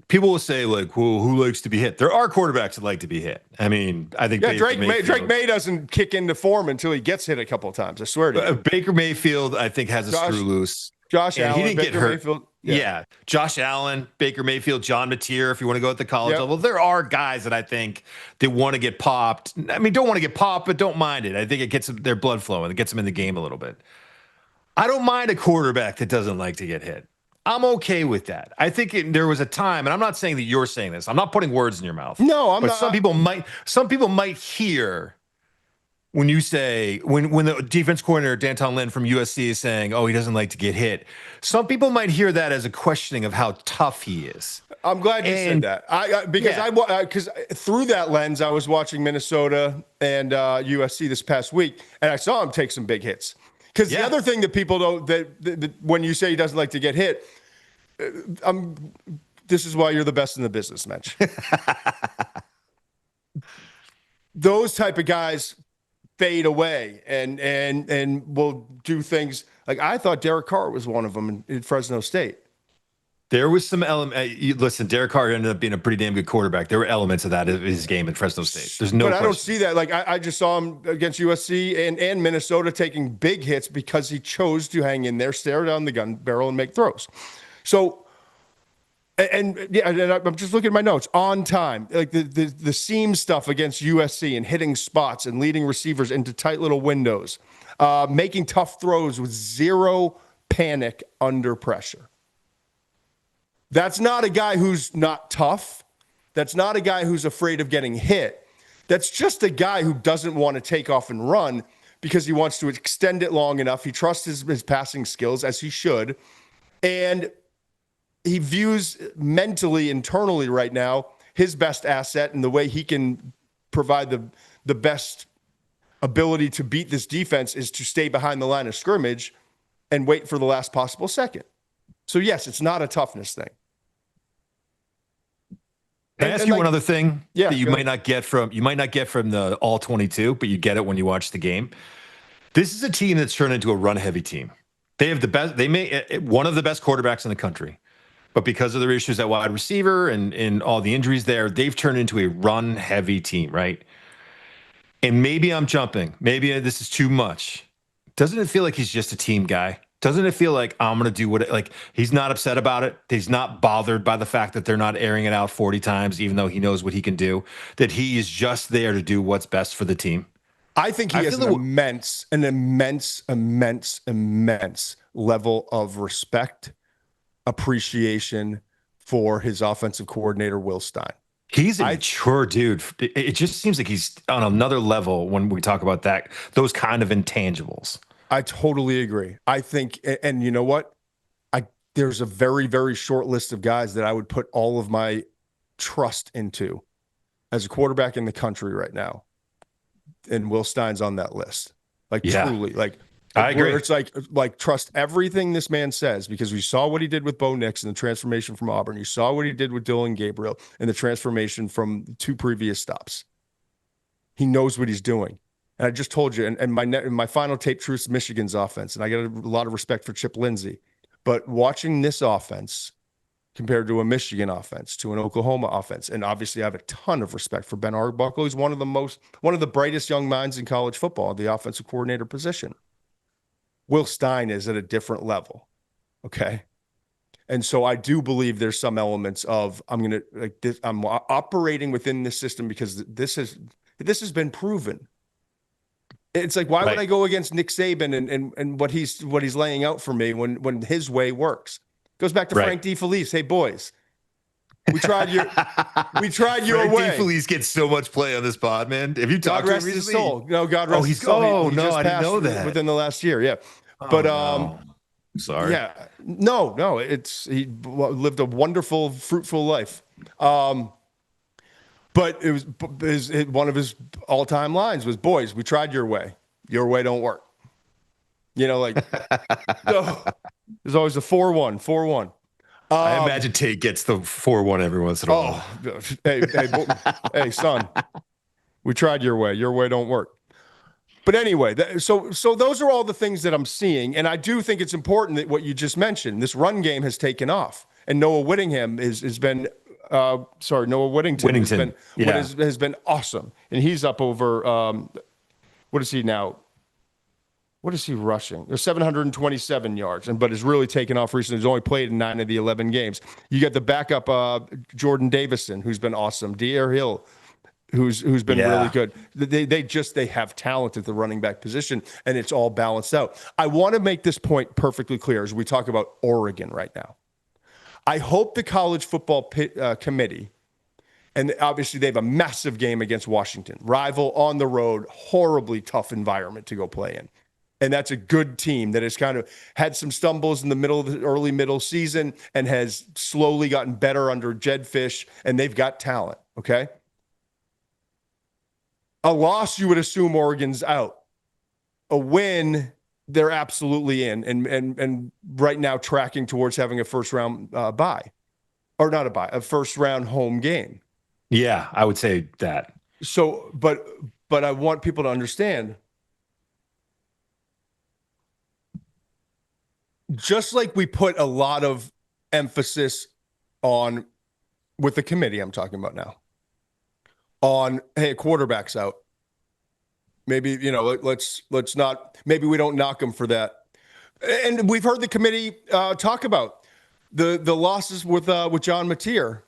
People will say, like, well, who likes to be hit? There are quarterbacks that like to be hit. I mean, I think
Drake May doesn't kick into form until he gets hit a couple of times. I swear to you.
Baker Mayfield, I think, has a screw loose.
Josh Allen,
he didn't
Baker
get hurt.
Mayfield,
yeah, Josh Allen, Baker Mayfield, John Mateer, if you want to go at the college level. There are guys that I think that want to get popped. I mean, don't want to get popped, but don't mind it. I think it gets their blood flowing. It gets them in the game a little bit. I don't mind a quarterback that doesn't like to get hit. I'm okay with that. I think there was a time, and I'm not saying that you're saying this. I'm not putting words in your mouth.
No, I'm not.
Some people might hear when you say, when the defense coordinator, D'Anton Lynn from USC is saying, oh, he doesn't like to get hit. Some people might hear that as a questioning of how tough he is.
I'm glad you said that. Because through that lens, I was watching Minnesota and USC this past week, and I saw him take some big hits. Because the other thing that people don't, that when you say he doesn't like to get hit, this is why you're the best in the business, Muench. Those type of guys fade away and will do things like I thought Derek Carr was one of them in Fresno State.
There was some element. Listen, Derek Carr ended up being a pretty damn good quarterback. There were elements of that in his game in Fresno State. There's no. But I
don't see that. Like I just saw him against USC and Minnesota taking big hits because he chose to hang in there, stare down the gun barrel, and make throws. So, and I'm just looking at my notes on time. Like the seam stuff against USC and hitting spots and leading receivers into tight little windows, making tough throws with zero panic under pressure. That's not a guy who's not tough. That's not a guy who's afraid of getting hit. That's just a guy who doesn't want to take off and run because he wants to extend it long enough. He trusts his passing skills, as he should. And he views mentally, internally right now, his best asset and the way he can provide the best ability to beat this defense is to stay behind the line of scrimmage and wait for the last possible second. So, yes, it's not a toughness thing.
Can I ask you one other thing that you might not get from the all 22, but you get it when you watch the game? This is a team that's turned into a run-heavy team. They have one of the best quarterbacks in the country, but because of their issues at wide receiver and all the injuries there, they've turned into a run-heavy team, right? And maybe I'm jumping. Maybe this is too much. Doesn't it feel like he's just a team guy? Doesn't it feel like I'm going to do he's not upset about it. He's not bothered by the fact that they're not airing it out 40 times, even though he knows what he can do, that he is just there to do what's best for the team.
I think he has an immense level of respect, appreciation for his offensive coordinator, Will Stein.
He's a mature dude. It just seems like he's on another level when we talk about those kind of intangibles.
I totally agree. I think, and you know what? There's a very, very short list of guys that I would put all of my trust into as a quarterback in the country right now. And Will Stein's on that list. Truly,
I agree.
It's like trust everything this man says, because we saw what he did with Bo Nix and the transformation from Auburn. You saw what he did with Dylan Gabriel and the transformation from 2 previous stops. He knows what he's doing. And I just told you, and my final tape truth's Michigan's offense, and I got a lot of respect for Chip Lindsey. But watching this offense compared to a Michigan offense, to an Oklahoma offense, and obviously I have a ton of respect for Ben Arbuckle. He's one of the brightest young minds in college football, the offensive coordinator position. Will Stein is at a different level, okay? And so I do believe there's some elements of I'm operating within this system because this has been proven. It's like, why would I go against Nick Saban and what he's laying out for me when his way works? Goes back to Frank DeFelice. Hey boys, we tried your way.
Frank DeFelice gets so much play on this pod, man. Have you talked to him recently?
His soul. No, God rest his soul. He I didn't know that. Within the last year, yeah. But
no. Sorry.
Yeah, no. He lived a wonderful, fruitful life. But it was one of his all-time lines was, "Boys, we tried your way. Your way don't work." No, there's always a 4-1, 4-1.
I imagine Tate gets the 4-1 every once in a while.
Hey, son, we tried your way. Your way don't work. But anyway, so those are all the things that I'm seeing, and I do think it's important that what you just mentioned, this run game has taken off, and Noah Whittingham has been. Noah Whittington has been awesome, and he's up over. What is he now? What is he rushing? There's 727 yards, but has really taken off recently. He's only played in 9 of the 11 games. You get the backup, Jordan Davison, who's been awesome. De'Aaron Hill, who's been really good. They have talent at the running back position, and it's all balanced out. I want to make this point perfectly clear as we talk about Oregon right now. I hope the college football committee, and obviously they have a massive game against Washington, rival on the road, horribly tough environment to go play in. And that's a good team that has kind of had some stumbles in the early middle season and has slowly gotten better under Jed Fish, and they've got talent, okay? A loss, you would assume Oregon's out. A win, they're absolutely in, and right now tracking towards having a first-round bye. Or not a bye, a first-round home game.
Yeah, I would say that.
So, but I want people to understand, just like we put a lot of emphasis on, with the committee I'm talking about now, on, hey, quarterback's out. Maybe, let's not, maybe we don't knock him for that. And we've heard the committee talk about the losses with John Mateer.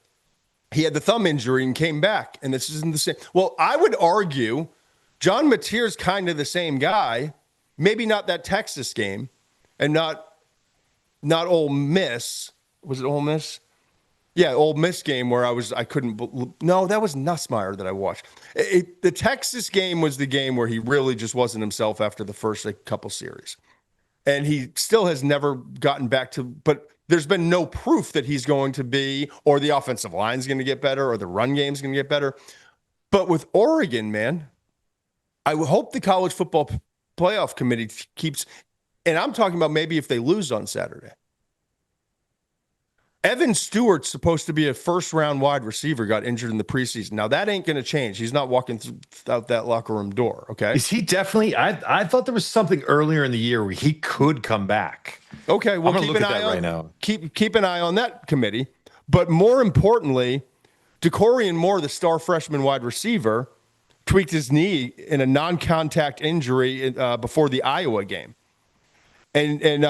He had the thumb injury and came back, and this isn't the same. Well, I would argue John Mateer's kind of the same guy, maybe not that Texas game, and not Ole Miss. Was it Ole Miss? Yeah, Ole Miss game where I couldn't. No, that was Nussmeier that I watched. The Texas game was the game where he really just wasn't himself after the first couple series. And he still has never gotten back to, but there's been no proof that he's going to be, or the offensive line's going to get better, or the run game's going to get better. But with Oregon, man, I hope the college football playoff committee keeps, and I'm talking about maybe if they lose on Saturday. Evan Stewart's supposed to be a first-round wide receiver, got injured in the preseason. Now, that ain't going to change. He's not walking out that locker room door, okay?
Is he definitely? I thought there was something earlier in the year where he could come back.
Okay, well, keep an eye on right now. Keep an eye on that committee. But more importantly, DeCorian Moore, the star freshman wide receiver, tweaked his knee in a non-contact injury before the Iowa game. And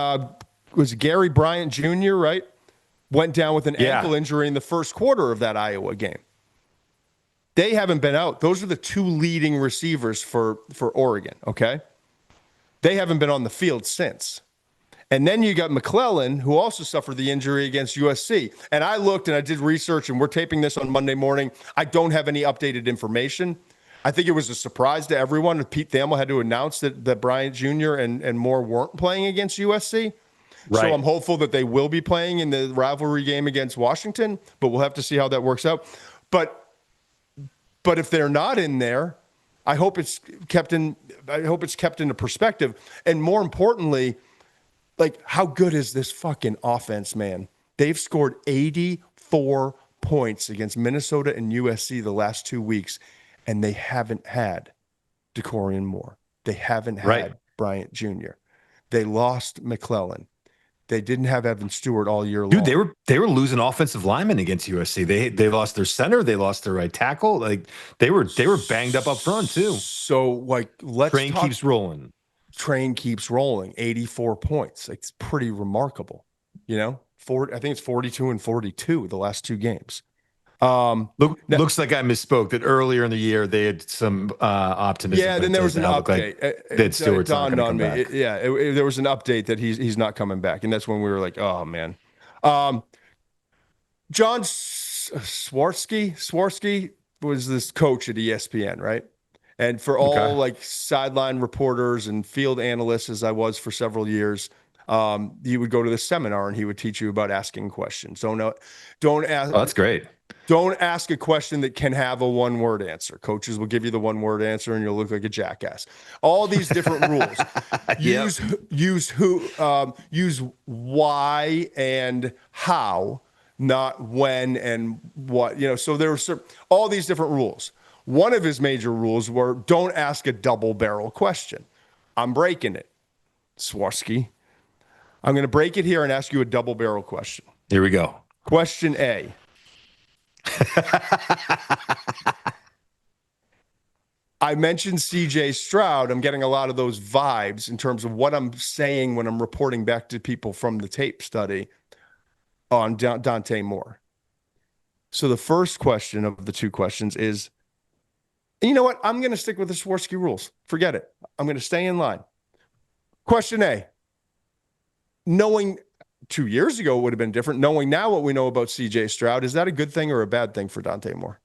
was Gary Bryant Jr., right? Went down with an ankle injury in the first quarter of that Iowa game. They haven't been out. Those are the two leading receivers for Oregon, okay? They haven't been on the field since. And then you got McClellan, who also suffered the injury against USC. And I looked and I did research, and we're taping this on Monday morning. I don't have any updated information. I think it was a surprise to everyone. Pete Thamel had to announce that Bryant Jr. and Moore weren't playing against USC. Right. So I'm hopeful that they will be playing in the rivalry game against Washington, but we'll have to see how that works out. But if they're not in there, I hope it's kept into perspective. And more importantly, like, how good is this fucking offense, man? They've scored 84 points against Minnesota and USC the last 2 weeks, and they haven't had DeCorian Moore. They haven't had Bryant Jr. They lost McClellan. They didn't have Evan Stewart all year long.
Dude, they were losing offensive linemen against USC. They lost their center. They lost their right tackle. Like, they were banged up front too.
So, like,
Train keeps rolling.
Train keeps rolling. 84 points. Like, it's pretty remarkable. You know, I think it's 42 and 42 the last 2 games.
Looks like I misspoke that earlier in the year they had some optimism.
Yeah, then there was an update.
That Stewart's
dawned
not
on me.
back.
There was an update that he's not coming back, and that's when we were like, oh man. John Swarsky was this coach at ESPN, right? And for all like sideline reporters and field analysts, as I was for several years, you would go to the seminar and he would teach you about asking questions. Don't ask.
Oh, that's great.
Don't ask a question that can have a one-word answer. Coaches will give you the one-word answer, and you'll look like a jackass. All these different rules. Use why and how, not when and what. You know. So there were all these different rules. One of his major rules were don't ask a double-barrel question. I'm breaking it, Swarsky. I'm going to break it here and ask you a double-barrel question.
Here we go.
Question A. I mentioned CJ Stroud. I'm getting a lot of those vibes in terms of what I'm saying when I'm reporting back to people from the tape study on Dante Moore. So the first question of the 2 questions is, you know what? I'm going to stick with the Swarsky rules. Forget it. I'm going to stay in line. Question A. Knowing 2 years ago it would have been different. Knowing now what we know about CJ Stroud, is that a good thing or a bad thing for Dante Moore?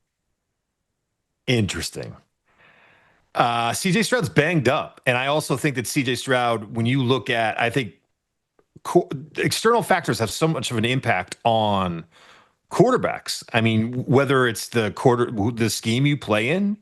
Interesting. CJ Stroud's banged up. And I also think that CJ Stroud, when you look at, I think external factors have so much of an impact on quarterbacks. I mean, whether it's the scheme you play in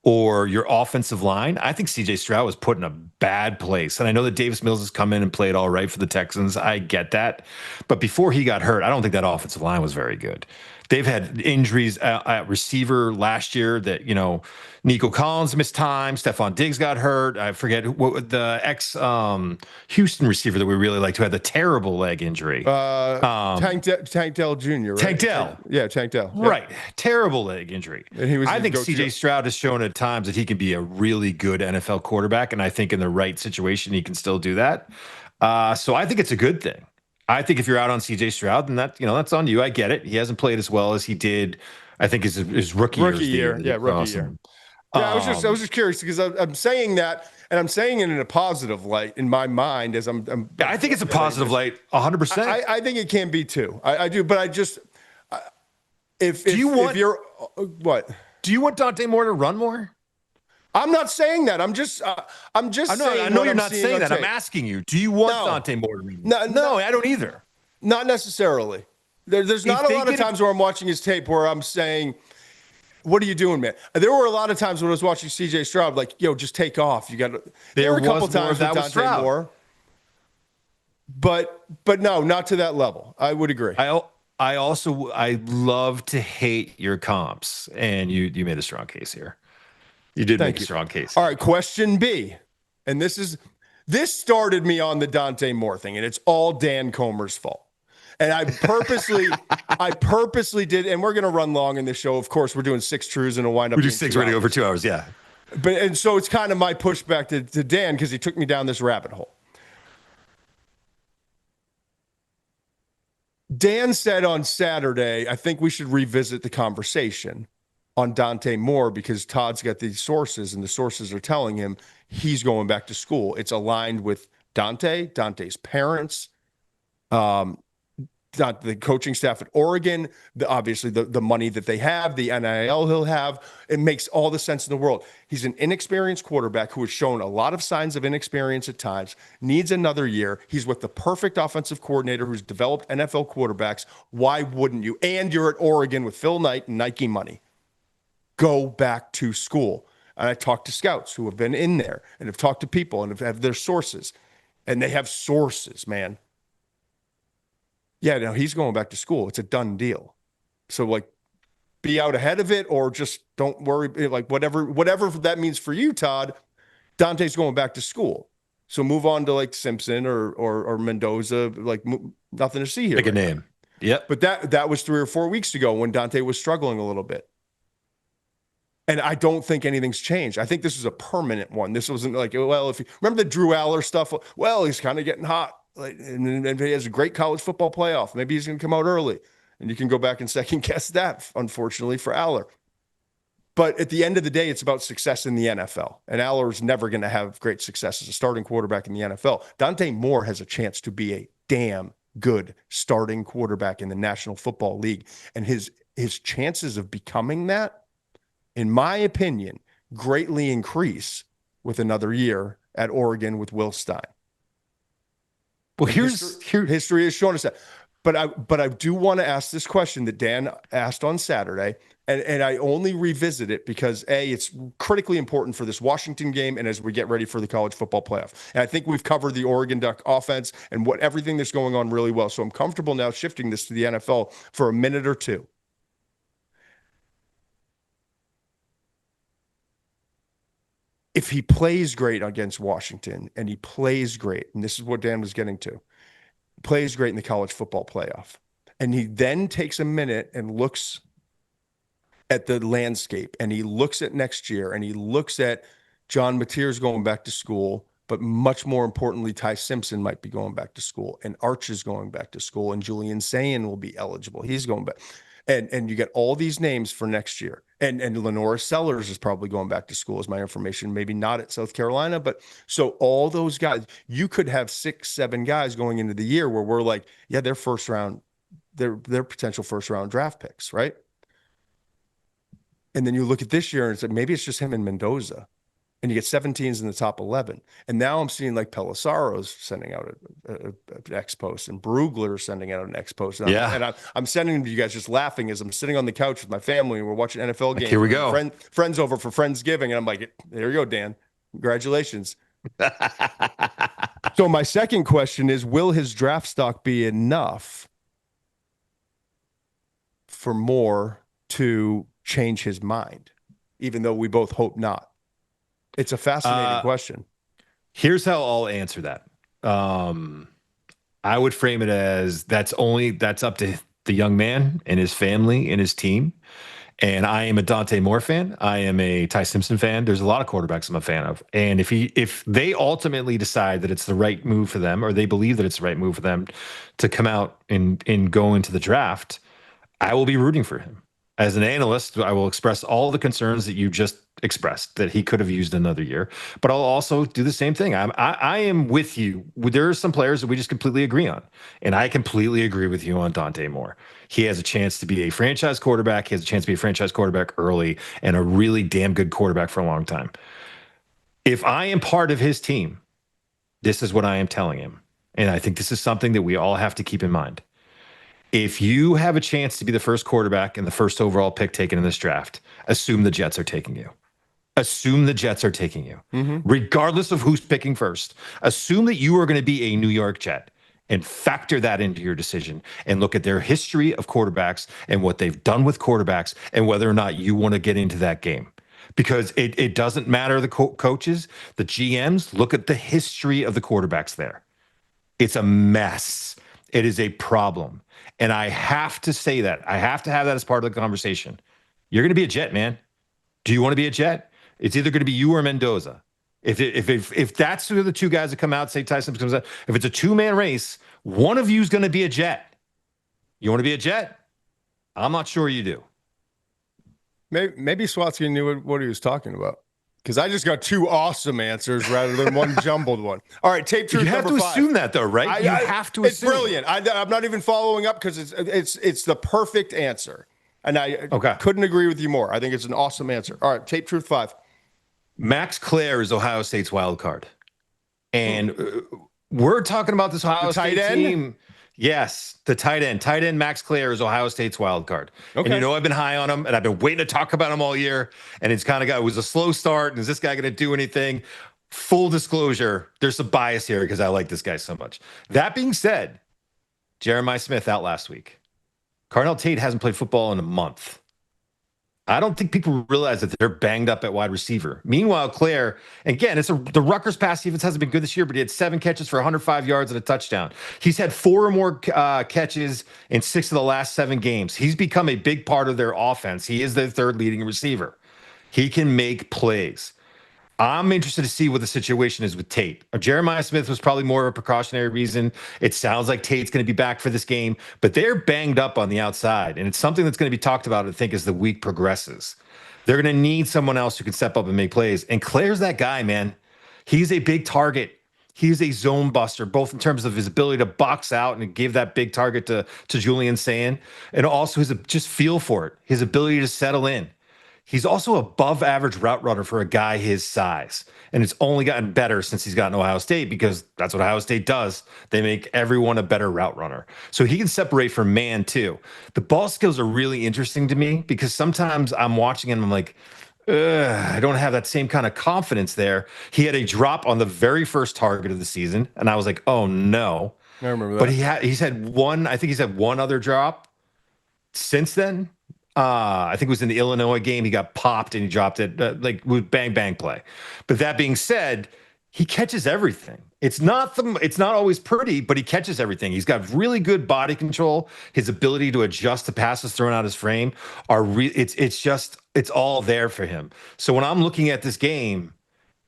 or your offensive line, I think CJ Stroud was put in a bad place. And I know that Davis Mills has come in and played all right for the Texans. I get that. But before he got hurt, I don't think that offensive line was very good. They've had injuries at receiver last year that, you know, Nico Collins missed time. Stephon Diggs got hurt. I forget what the Houston receiver that we really liked who had the terrible leg injury.
Tank Dell Jr., right?
Tank Dell.
Yeah, Tank Dell. Yep.
Right. Terrible leg injury.
And
I think CJ Stroud has shown at times that he can be a really good NFL quarterback. And I think in the right situation, he can still do that. So I think it's a good thing. I think if you're out on CJ Stroud, then that's on you. I get it. He hasn't played as well as he did, I think, his rookie year.
Yeah, rookie year. Yeah, I was just curious because I'm saying that, and I'm saying it in a positive light in my mind as I'm
I think it's a positive light, 100%.
I think it can be too. I do, but I just if you're what?
Do you want Dante Moore to run more?
I'm not saying that. I'm just saying.
I know you're not saying that. I'm asking you. Do you want Dante Moore to run more? No, I don't either.
Not necessarily. There's not a lot of times where I'm watching his tape where I'm saying, what are you doing, man? There were a lot of times when I was watching CJ Stroud, like, yo, just take off. You got to. There were a couple times with Dante Moore, but no, not to that level. I would agree.
I love to hate your comps, and you made a strong case here. You did make a strong case.
All right, question B, and this started me on the Dante Moore thing, and it's all Dan Comer's fault. And I purposely did, and we're going to run long in this show. Of course, we're doing 6 truths and it'll wind up.
We do 6 ready over 2 hours, yeah.
And so it's kind of my pushback to Dan because he took me down this rabbit hole. Dan said on Saturday, I think we should revisit the conversation on Dante Moore because Todd's got these sources and the sources are telling him he's going back to school. It's aligned with Dante's parents, the coaching staff at Oregon, obviously the money that they have, the NIL he'll have. It makes all the sense in the world. He's an inexperienced quarterback who has shown a lot of signs of inexperience at times, needs another year. He's with the perfect offensive coordinator who's developed NFL quarterbacks. Why wouldn't you? And you're at Oregon with Phil Knight and Nike money. Go back to school. And I talked to scouts who have been in there and have talked to people and have their sources. And they have sources, man. Yeah, no, he's going back to school. It's a done deal. So, like, be out ahead of it or just don't worry. Like, whatever that means for you, Todd, Dante's going back to school. So move on to, like, Simpson or Mendoza. Like, nothing to see here.
Pick a name. Yep.
But that was 3 or 4 weeks ago when Dante was struggling a little bit. And I don't think anything's changed. I think this is a permanent one. This wasn't like, well, if you remember the Drew Aller stuff, well, he's kind of getting hot. And he has a great college football playoff. Maybe he's going to come out early. And you can go back and second guess that, unfortunately, for Aller. But at the end of the day, it's about success in the NFL. And Aller is never going to have great success as a starting quarterback in the NFL. Dante Moore has a chance to be a damn good starting quarterback in the National Football League. And his chances of becoming that, in my opinion, greatly increase with another year at Oregon with Will Stein.
Well, history
has shown us that. But I do want to ask this question that Dan asked on Saturday, and I only revisit it because, A, it's critically important for this Washington game and as we get ready for the college football playoff. And I think we've covered the Oregon Duck offense and everything that's going on really well. So I'm comfortable now shifting this to the NFL for a minute or two. If he plays great against Washington and he plays great, and this is what Dan was getting to, plays great in the college football playoff, and he then takes a minute and looks at the landscape and he looks at next year and he looks at John Mateer's going back to school, but much more importantly, Ty Simpson might be going back to school and Arch is going back to school and Julian Sayin will be eligible. He's going back. And you get all these names for next year. And Lenora Sellers is probably going back to school, is my information. Maybe not at South Carolina, but so all those guys, you could have 6, 7 guys going into the year where we're like, yeah, they're first round, they're potential first round draft picks, right? And then you look at this year and it's like, maybe it's just him and Mendoza. And you get 17s in the top 11. And now I'm seeing like Pelisaro's sending out an X post and Brugler sending out an X post. And I'm sending them to you guys just laughing as I'm sitting on the couch with my family and we're watching NFL games.
Here we go.
Friends over for Friendsgiving. And I'm like, there you go, Dan. Congratulations. So my second question is, will his draft stock be enough for Moore to change his mind? Even though we both hope not. It's a fascinating question.
Here's how I'll answer that. I would frame it as that's up to the young man and his family and his team. And I am a Dante Moore fan. I am a Ty Simpson fan. There's a lot of quarterbacks I'm a fan of. And if they ultimately decide that it's the right move for them, or they believe that it's the right move for them to come out and go into the draft, I will be rooting for him. As an analyst, I will express all the concerns that you just expressed, that he could have used another year. But I'll also do the same thing. I am with you. There are some players that we just completely agree on. And I completely agree with you on Dante Moore. He has a chance to be a franchise quarterback. He has a chance to be a franchise quarterback early and a really damn good quarterback for a long time. If I am part of his team, this is what I am telling him. And I think this is something that we all have to keep in mind. If you have a chance to be the first quarterback and the first overall pick taken in this draft, assume the Jets are taking you. Assume the Jets are taking you. Mm-hmm. Regardless of who's picking first. Assume that you are going to be a New York Jet and factor that into your decision and look at their history of quarterbacks and what they've done with quarterbacks and whether or not you want to get into that game. Because it doesn't matter the coaches, the GMs, look at the history of the quarterbacks there. It's a mess. It is a problem. And I have to say that. I have to have that as part of the conversation. You're going to be a Jet, man. Do you want to be a Jet? It's either going to be you or Mendoza. If that's who the two guys that come out, say Tyson comes out, if it's a 2-man race, one of you is going to be a Jet. You want to be a Jet? I'm not sure you do.
Maybe Swatsky knew what he was talking about. Because I just got two awesome answers rather than one jumbled one. All right, tape truth.
You have to assume that, though, right? You have to assume.
It's brilliant. I'm not even following up because it's the perfect answer, and I couldn't agree with you more. I think it's an awesome answer. All right, tape truth 5.
Max Klare is Ohio State's wild card, and we're talking about this Ohio State team. Yes, the tight end. Tight end Max Klare is Ohio State's wild card. Okay. And I've been high on him, and I've been waiting to talk about him all year. And it's kind of it was a slow start. And is this guy going to do anything? Full disclosure, there's some bias here because I like this guy so much. That being said, Jeremiah Smith out last week. Carnell Tate hasn't played football in a month. I don't think people realize that they're banged up at wide receiver. Meanwhile, Klare, again, the Rutgers pass defense hasn't been good this year, but he had 7 catches for 105 yards and a touchdown. He's had 4 or more catches in 6 of the last 7 games. He's become a big part of their offense. He is their third leading receiver. He can make plays. I'm interested to see what the situation is with Tate. Jeremiah Smith was probably more of a precautionary reason. It sounds like Tate's going to be back for this game, but they're banged up on the outside, and it's something that's going to be talked about, I think, as the week progresses. They're going to need someone else who can step up and make plays, and Klare's that guy, man. He's a big target. He's a zone buster, both in terms of his ability to box out and give that big target to Julian Sayin, and also his just feel for it, his ability to settle in. He's also above average route runner for a guy his size. And it's only gotten better since he's gotten Ohio State because that's what Ohio State does. They make everyone a better route runner. So he can separate from man too. The ball skills are really interesting to me because sometimes I'm watching and I'm like, I don't have that same kind of confidence there. He had a drop on the very first target of the season. And I was like, oh no.
I remember that.
But he's had one other drop since then. I think it was in the Illinois game. He got popped and he dropped it with bang, bang play. But that being said, he catches everything. It's not always pretty, but he catches everything. He's got really good body control. His ability to adjust to passes thrown out his frame it's all there for him. So when I'm looking at this game,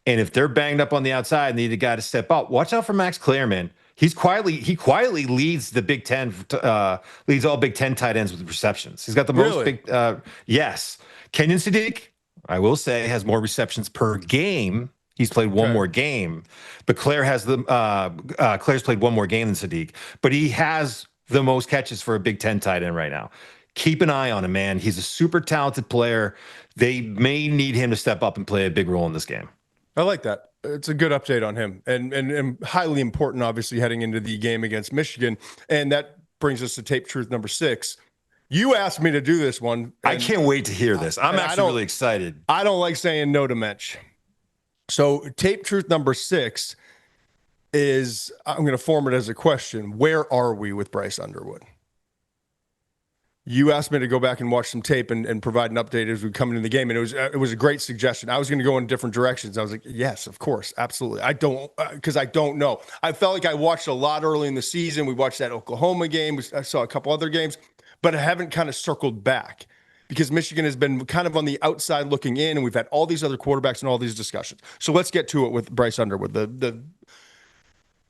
and if they're banged up on the outside and need a guy to step up, watch out for Max Klare, man. He quietly leads the Big Ten, leads all Big Ten tight ends with receptions. He's got the most yes. Kenyon Sadiq, I will say, has more receptions per game. He's played one more game, but Klare's played one more game than Sadiq, but he has the most catches for a Big Ten tight end right now. Keep an eye on him, man. He's a super talented player. They may need him to step up and play a big role in this game.
I like that. It's a good update on him and highly important, obviously, heading into the game against Michigan. And that brings us to tape truth number 6. You asked me to do this one.
I can't wait to hear this. I'm actually really excited.
I don't like saying no to Muench. So tape truth number 6 is, I'm going to form it as a question. Where are we with Bryce Underwood? You asked me to go back and watch some tape and provide an update as we come into the game. And it was a great suggestion. I was going to go in different directions. I was like, yes, of course. Absolutely. I don't know. I felt like I watched a lot early in the season. We watched that Oklahoma game. I saw a couple other games, but I haven't kind of circled back because Michigan has been kind of on the outside looking in, and we've had all these other quarterbacks and all these discussions. So let's get to it with Bryce Underwood, the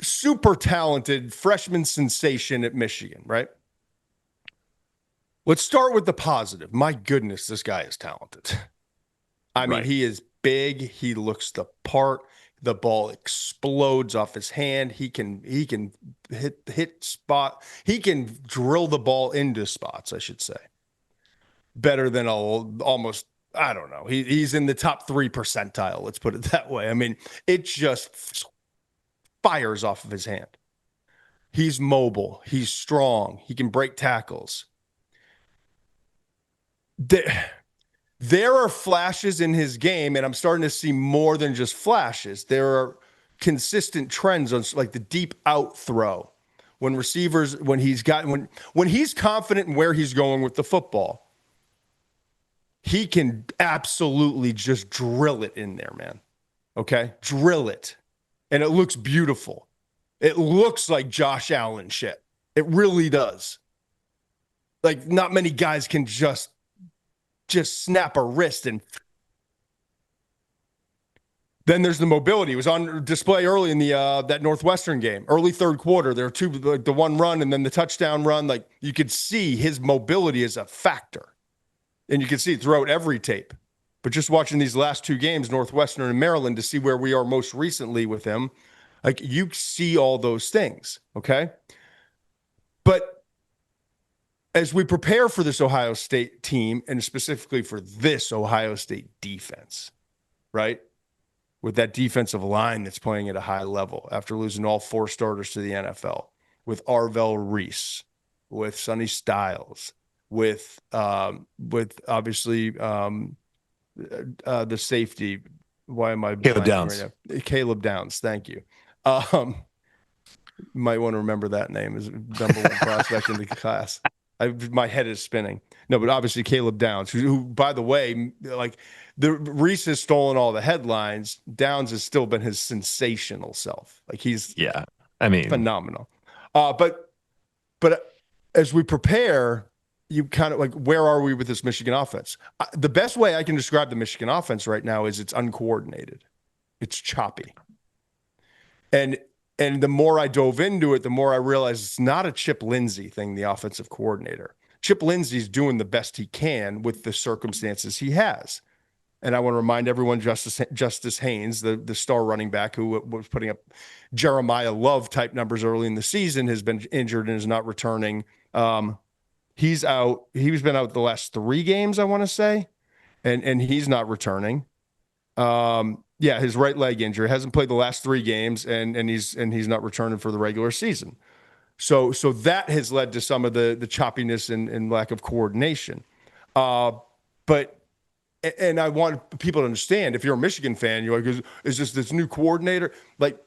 super talented freshman sensation at Michigan, right? Let's start with the positive. My goodness, this guy is talented. I mean, he is big. He looks the part. The ball explodes off his hand. He can hit spot. He can drill the ball into spots, I should say. Better than almost, I don't know. He's in the top 3 percentile. Let's put it that way. I mean, it just fires off of his hand. He's mobile. He's strong. He can break tackles. There are flashes in his game, and I'm starting to see more than just flashes. There are consistent trends on like the deep out throw when he's confident in where he's going with the football. He can absolutely just drill it in there, man. Okay? Drill it. And it looks beautiful. It looks like Josh Allen shit. It really does. Like, not many guys can just snap a wrist. And then there's the mobility. It was on display early in the that Northwestern game, early third quarter. There were two, like the one run and then the touchdown run. Like, you could see his mobility is a factor, and you can see it throughout every tape. But just watching these last two games, Northwestern and Maryland, to see where we are most recently with him, like you see all those things, okay? But as we prepare for this Ohio State team, and specifically for this Ohio State defense, right? With that defensive line that's playing at a high level after losing all 4 starters to the NFL, with Arvell Reese, with Sonny Styles, with obviously the safety. Why am I
Caleb
blanking
Downs.
right now? Caleb Downs. Thank you. Might want to remember that name as number one prospect in the class. My head is spinning. No, but obviously Caleb Downs, who by the way, like the Reese has stolen all the headlines. Downs has still been his sensational self. Like he's phenomenal. But as we prepare, you kind of like, where are we with this Michigan offense? The best way I can describe the Michigan offense right now is it's uncoordinated. It's choppy. And the more I dove into it, the more I realized it's not a Chip Lindsey thing, the offensive coordinator. Chip Lindsey's doing the best he can with the circumstances he has. And I want to remind everyone, Justice Haynes, the star running back who was putting up Jeremiah Love type numbers early in the season, has been injured and is not returning. He's out. He's been out the last 3 games, I want to say, and he's not returning. His right leg injury, hasn't played the last 3 games, and he's not returning for the regular season. So that has led to some of the choppiness and lack of coordination. But I want people to understand, if you're a Michigan fan, you're like, is this new coordinator? Like,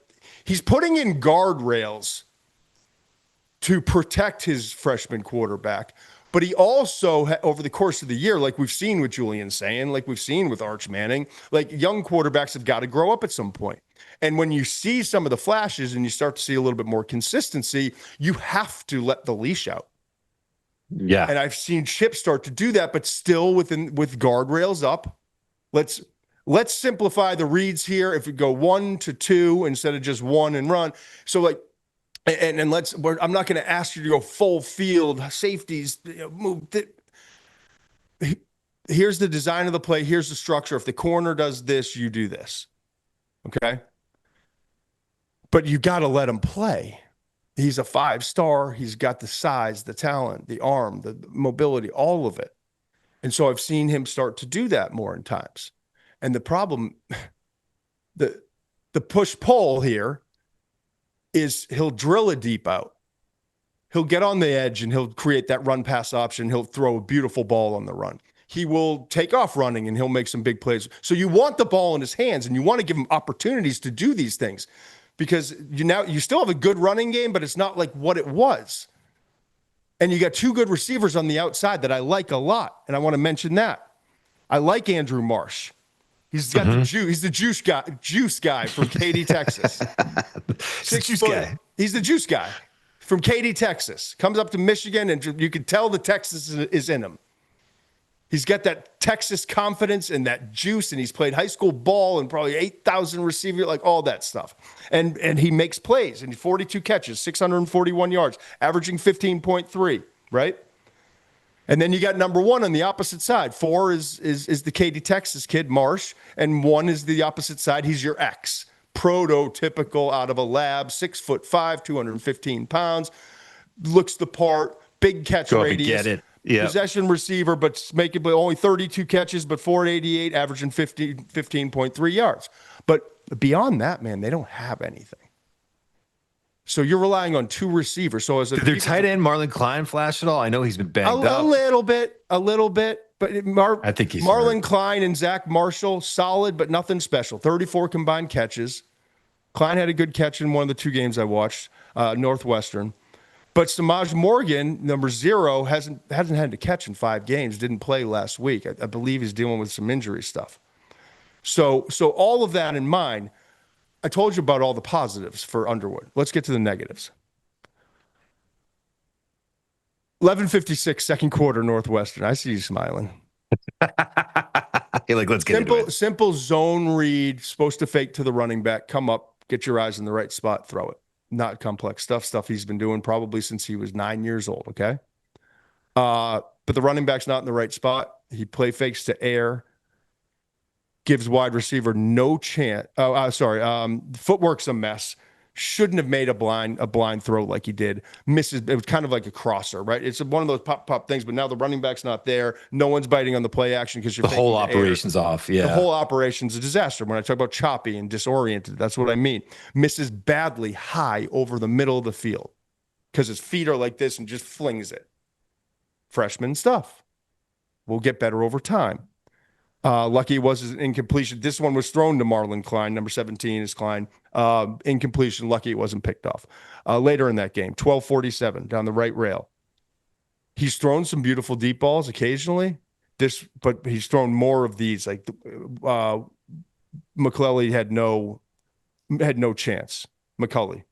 he's putting in guardrails to protect his freshman quarterback. But he also, over the course of the year, like we've seen with Julian Sayin, like we've seen with Arch Manning, like young quarterbacks have got to grow up at some point. And when you see some of the flashes and you start to see a little bit more consistency, you have to let the leash out.
Yeah.
And I've seen Chip start to do that, but still with guardrails up. Let's simplify the reads here. If we go 1 to 2 instead of just 1 and run. So like, and I'm not going to ask you to go full field safeties, move. Here's the design of the play. Here's the structure. If the corner does this, you do this. Okay. But you got to let him play. He's a 5-star. He's got the size, the talent, the arm, the mobility, all of it. And so I've seen him start to do that more in times. And the problem, the push-pull here is he'll drill a deep out. He'll get on the edge and he'll create that run-pass option. He'll throw a beautiful ball on the run. He will take off running and he'll make some big plays. So you want the ball in his hands and you want to give him opportunities to do these things, because you still have a good running game, but it's not like what it was. And you got 2 good receivers on the outside that I like a lot. And I want to mention that. I like Andrew Marsh. He's got the juice. He's the juice guy from Katy, Texas.
Guy.
He's the juice guy from Katy, Texas. Comes up to Michigan, and you can tell the Texas is in him. He's got that Texas confidence and that juice, and he's played high school ball and probably 8,000 receiver, like all that stuff. And he makes plays, and 42 catches, 641 yards, averaging 15.3, right? And then you got number 1 on the opposite side. 4 is the Katy, Texas kid, Marsh, and 1 is the opposite side. He's your X, prototypical out of a lab, 6'5", 215 pounds, looks the part, big catch
Go
radius.
Get it. Yep.
Possession receiver, but making only 32 catches, but 488, averaging 15.3 yards. But beyond that, man, they don't have anything. So you're relying on 2 receivers. So
Did their tight end Marlon Klein flash at all? I know he's been banged up.
A little bit. But
I think he's
Marlon
hurt.
Klein and Zach Marshall, solid, but nothing special. 34 combined catches. Klein had a good catch in one of the 2 games I watched, Northwestern. But Samaj Morgan, number 0, hasn't had to catch in 5 games. Didn't play last week. I believe he's dealing with some injury stuff. So all of that in mind, I told you about all the positives for Underwood. Let's get to the negatives. 11:56, second quarter, Northwestern. I see you smiling.
You're like, let's get into it.
Simple zone read, supposed to fake to the running back, come up, get your eyes in the right spot, throw it. Not complex stuff he's been doing probably since he was 9 years old, okay? But the running back's not in the right spot. He play fakes to air. gives wide receiver no chance. Footwork's a mess. Shouldn't have made a blind throw like he did. Misses. It was kind of like a crosser, right? It's one of those pop things, but now the running back's not there. No one's biting on the play action because you're
the whole operation's off. Yeah.
The whole operation's a disaster. When I talk about choppy and disoriented, that's what I mean. Misses badly high over the middle of the field because his feet are like this and just flings it. Freshman stuff. We'll get better over time. Lucky it was an incompletion. This one was thrown to Marlon Klein. Number 17 is Klein. Incompletion. Lucky it wasn't picked off. Later in that game, 12:47 down the right rail. He's thrown some beautiful deep balls occasionally. But he's thrown more of these. Like McClelly had no chance. McCulley,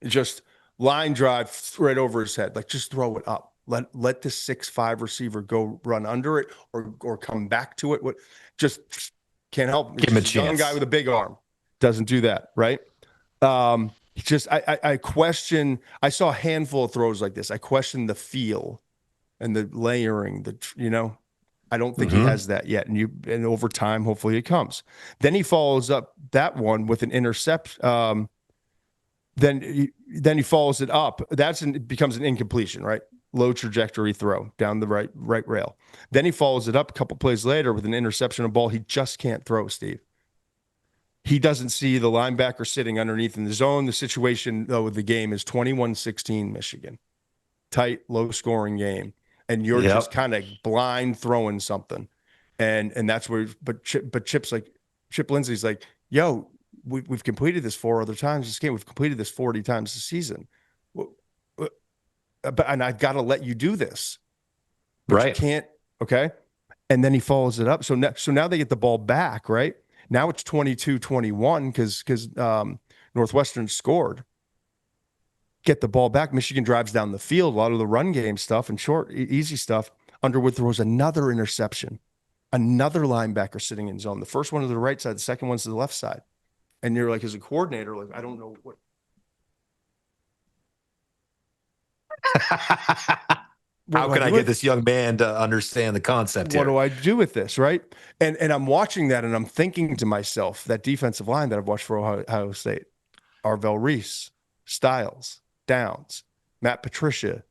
just line drive right over his head. Like just throw it up. Let the 6'5" receiver go run under it or come back to it. Just can't help.
Give him a chance.
Young guy with a big arm doesn't do that, right? I question. I saw a handful of throws like this. I question the feel and the layering. I don't think he has that yet. And over time, hopefully it comes. Then he follows up that one with an intercept. Then he follows it up. It becomes an incompletion, right? Low trajectory throw down the right rail. Then he follows it up a couple plays later with an interception of ball he just can't throw, Steve. He doesn't see the linebacker sitting underneath in the zone. The situation, though, with the game is 21-16 Michigan. Tight, low-scoring game. And you're just kind of blind throwing something. And that's where – but Chip Lindsey's like, yo, we've completed this 4 other times this game. We've completed this 40 times this season. And I've got to let you do this. But right. You can't, okay? And then he follows it up. So now they get the ball back, right? Now it's 22-21 because Northwestern scored. Get the ball back. Michigan drives down the field. A lot of the run game stuff and short, easy stuff. Underwood throws another interception. Another linebacker sitting in zone. The first one to the right side. The second one's to the left side. And you're like, as a coordinator, like, I don't know what.
How can I get this young man to understand the concept here?
What do I do with this, right? And I'm watching that, and I'm thinking to myself, that defensive line that I've watched for Ohio State, Arvell Reese, Styles, Downs, Matt Patricia.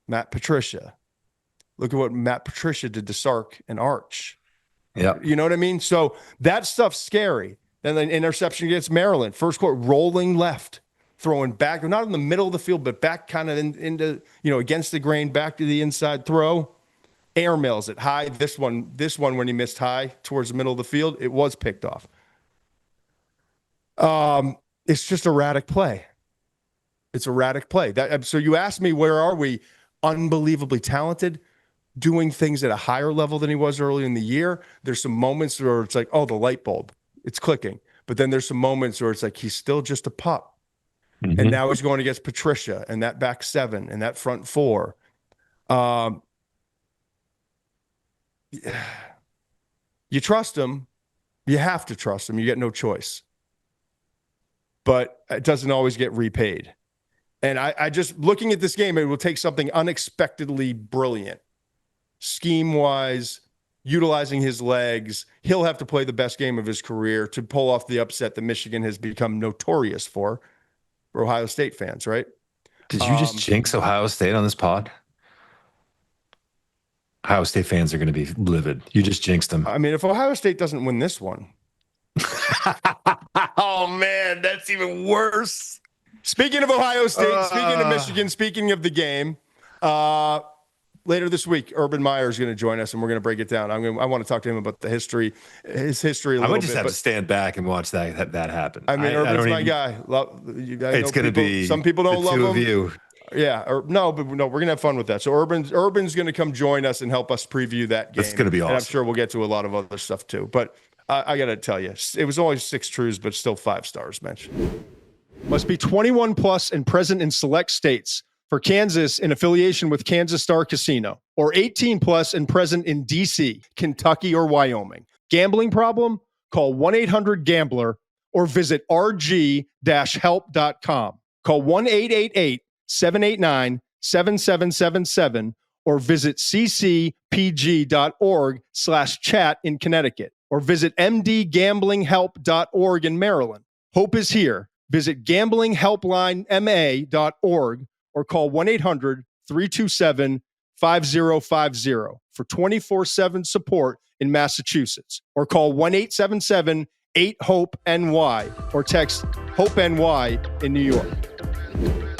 Look at what Matt Patricia did to Sark and Arch.
Yeah.
You know what I mean? So that stuff's scary. And then interception against Maryland. First quarter, rolling left. Throwing back, not in the middle of the field, but back kind of into, against the grain, back to the inside throw. Airmails it high. This one when he missed high towards the middle of the field, it was picked off. It's just erratic play. It's erratic play. So you asked me, where are we? Unbelievably talented, doing things at a higher level than he was early in the year. There's some moments where it's like, oh, the light bulb, it's clicking. But then there's some moments where it's like, he's still just a pup. Mm-hmm. And now he's going against Patricia and that back 7 and that front 4. You trust him. You have to trust him. You get no choice. But it doesn't always get repaid. And I just, looking at this game, it will take something unexpectedly brilliant. Scheme-wise, utilizing his legs. He'll have to play the best game of his career to pull off the upset that Michigan has become notorious for Ohio State fans, right?
Did you just jinx Ohio State on this pod? Ohio State fans are going to be livid. You just jinxed them.
I mean, if Ohio State doesn't win this one.
Oh, man, that's even worse.
Speaking of Ohio State, speaking of Michigan, speaking of the game, later this week, Urban Meyer is going to join us, and we're going to break it down. I want to talk to him about his history a little bit.
I would just have to stand back and watch that happen.
I mean, Urban's my guy.
It's going to be
some people don't love him.
Of you.
Yeah, we're going to have fun with that. So Urban's going to come join us and help us preview that game.
That's going to be awesome.
And I'm sure we'll get to a lot of other stuff too. But I got to tell you, it was only 6 trues, but still 5 stars, Mitch. Must be 21 plus and present in select states. For Kansas, in affiliation with Kansas Star Casino, or 18 plus and present in D.C., Kentucky, or Wyoming. Gambling problem? Call 1-800-GAMBLER or visit rg-help.com. Call 1-888-789-7777
or visit ccpg.org/chat in Connecticut, or visit mdgamblinghelp.org in Maryland. Hope is here. Visit gamblinghelplinema.org or call 1-800-327-5050 for 24/7 support in Massachusetts, or call 1-877-8-HOPE-NY or text HOPE-NY in New York.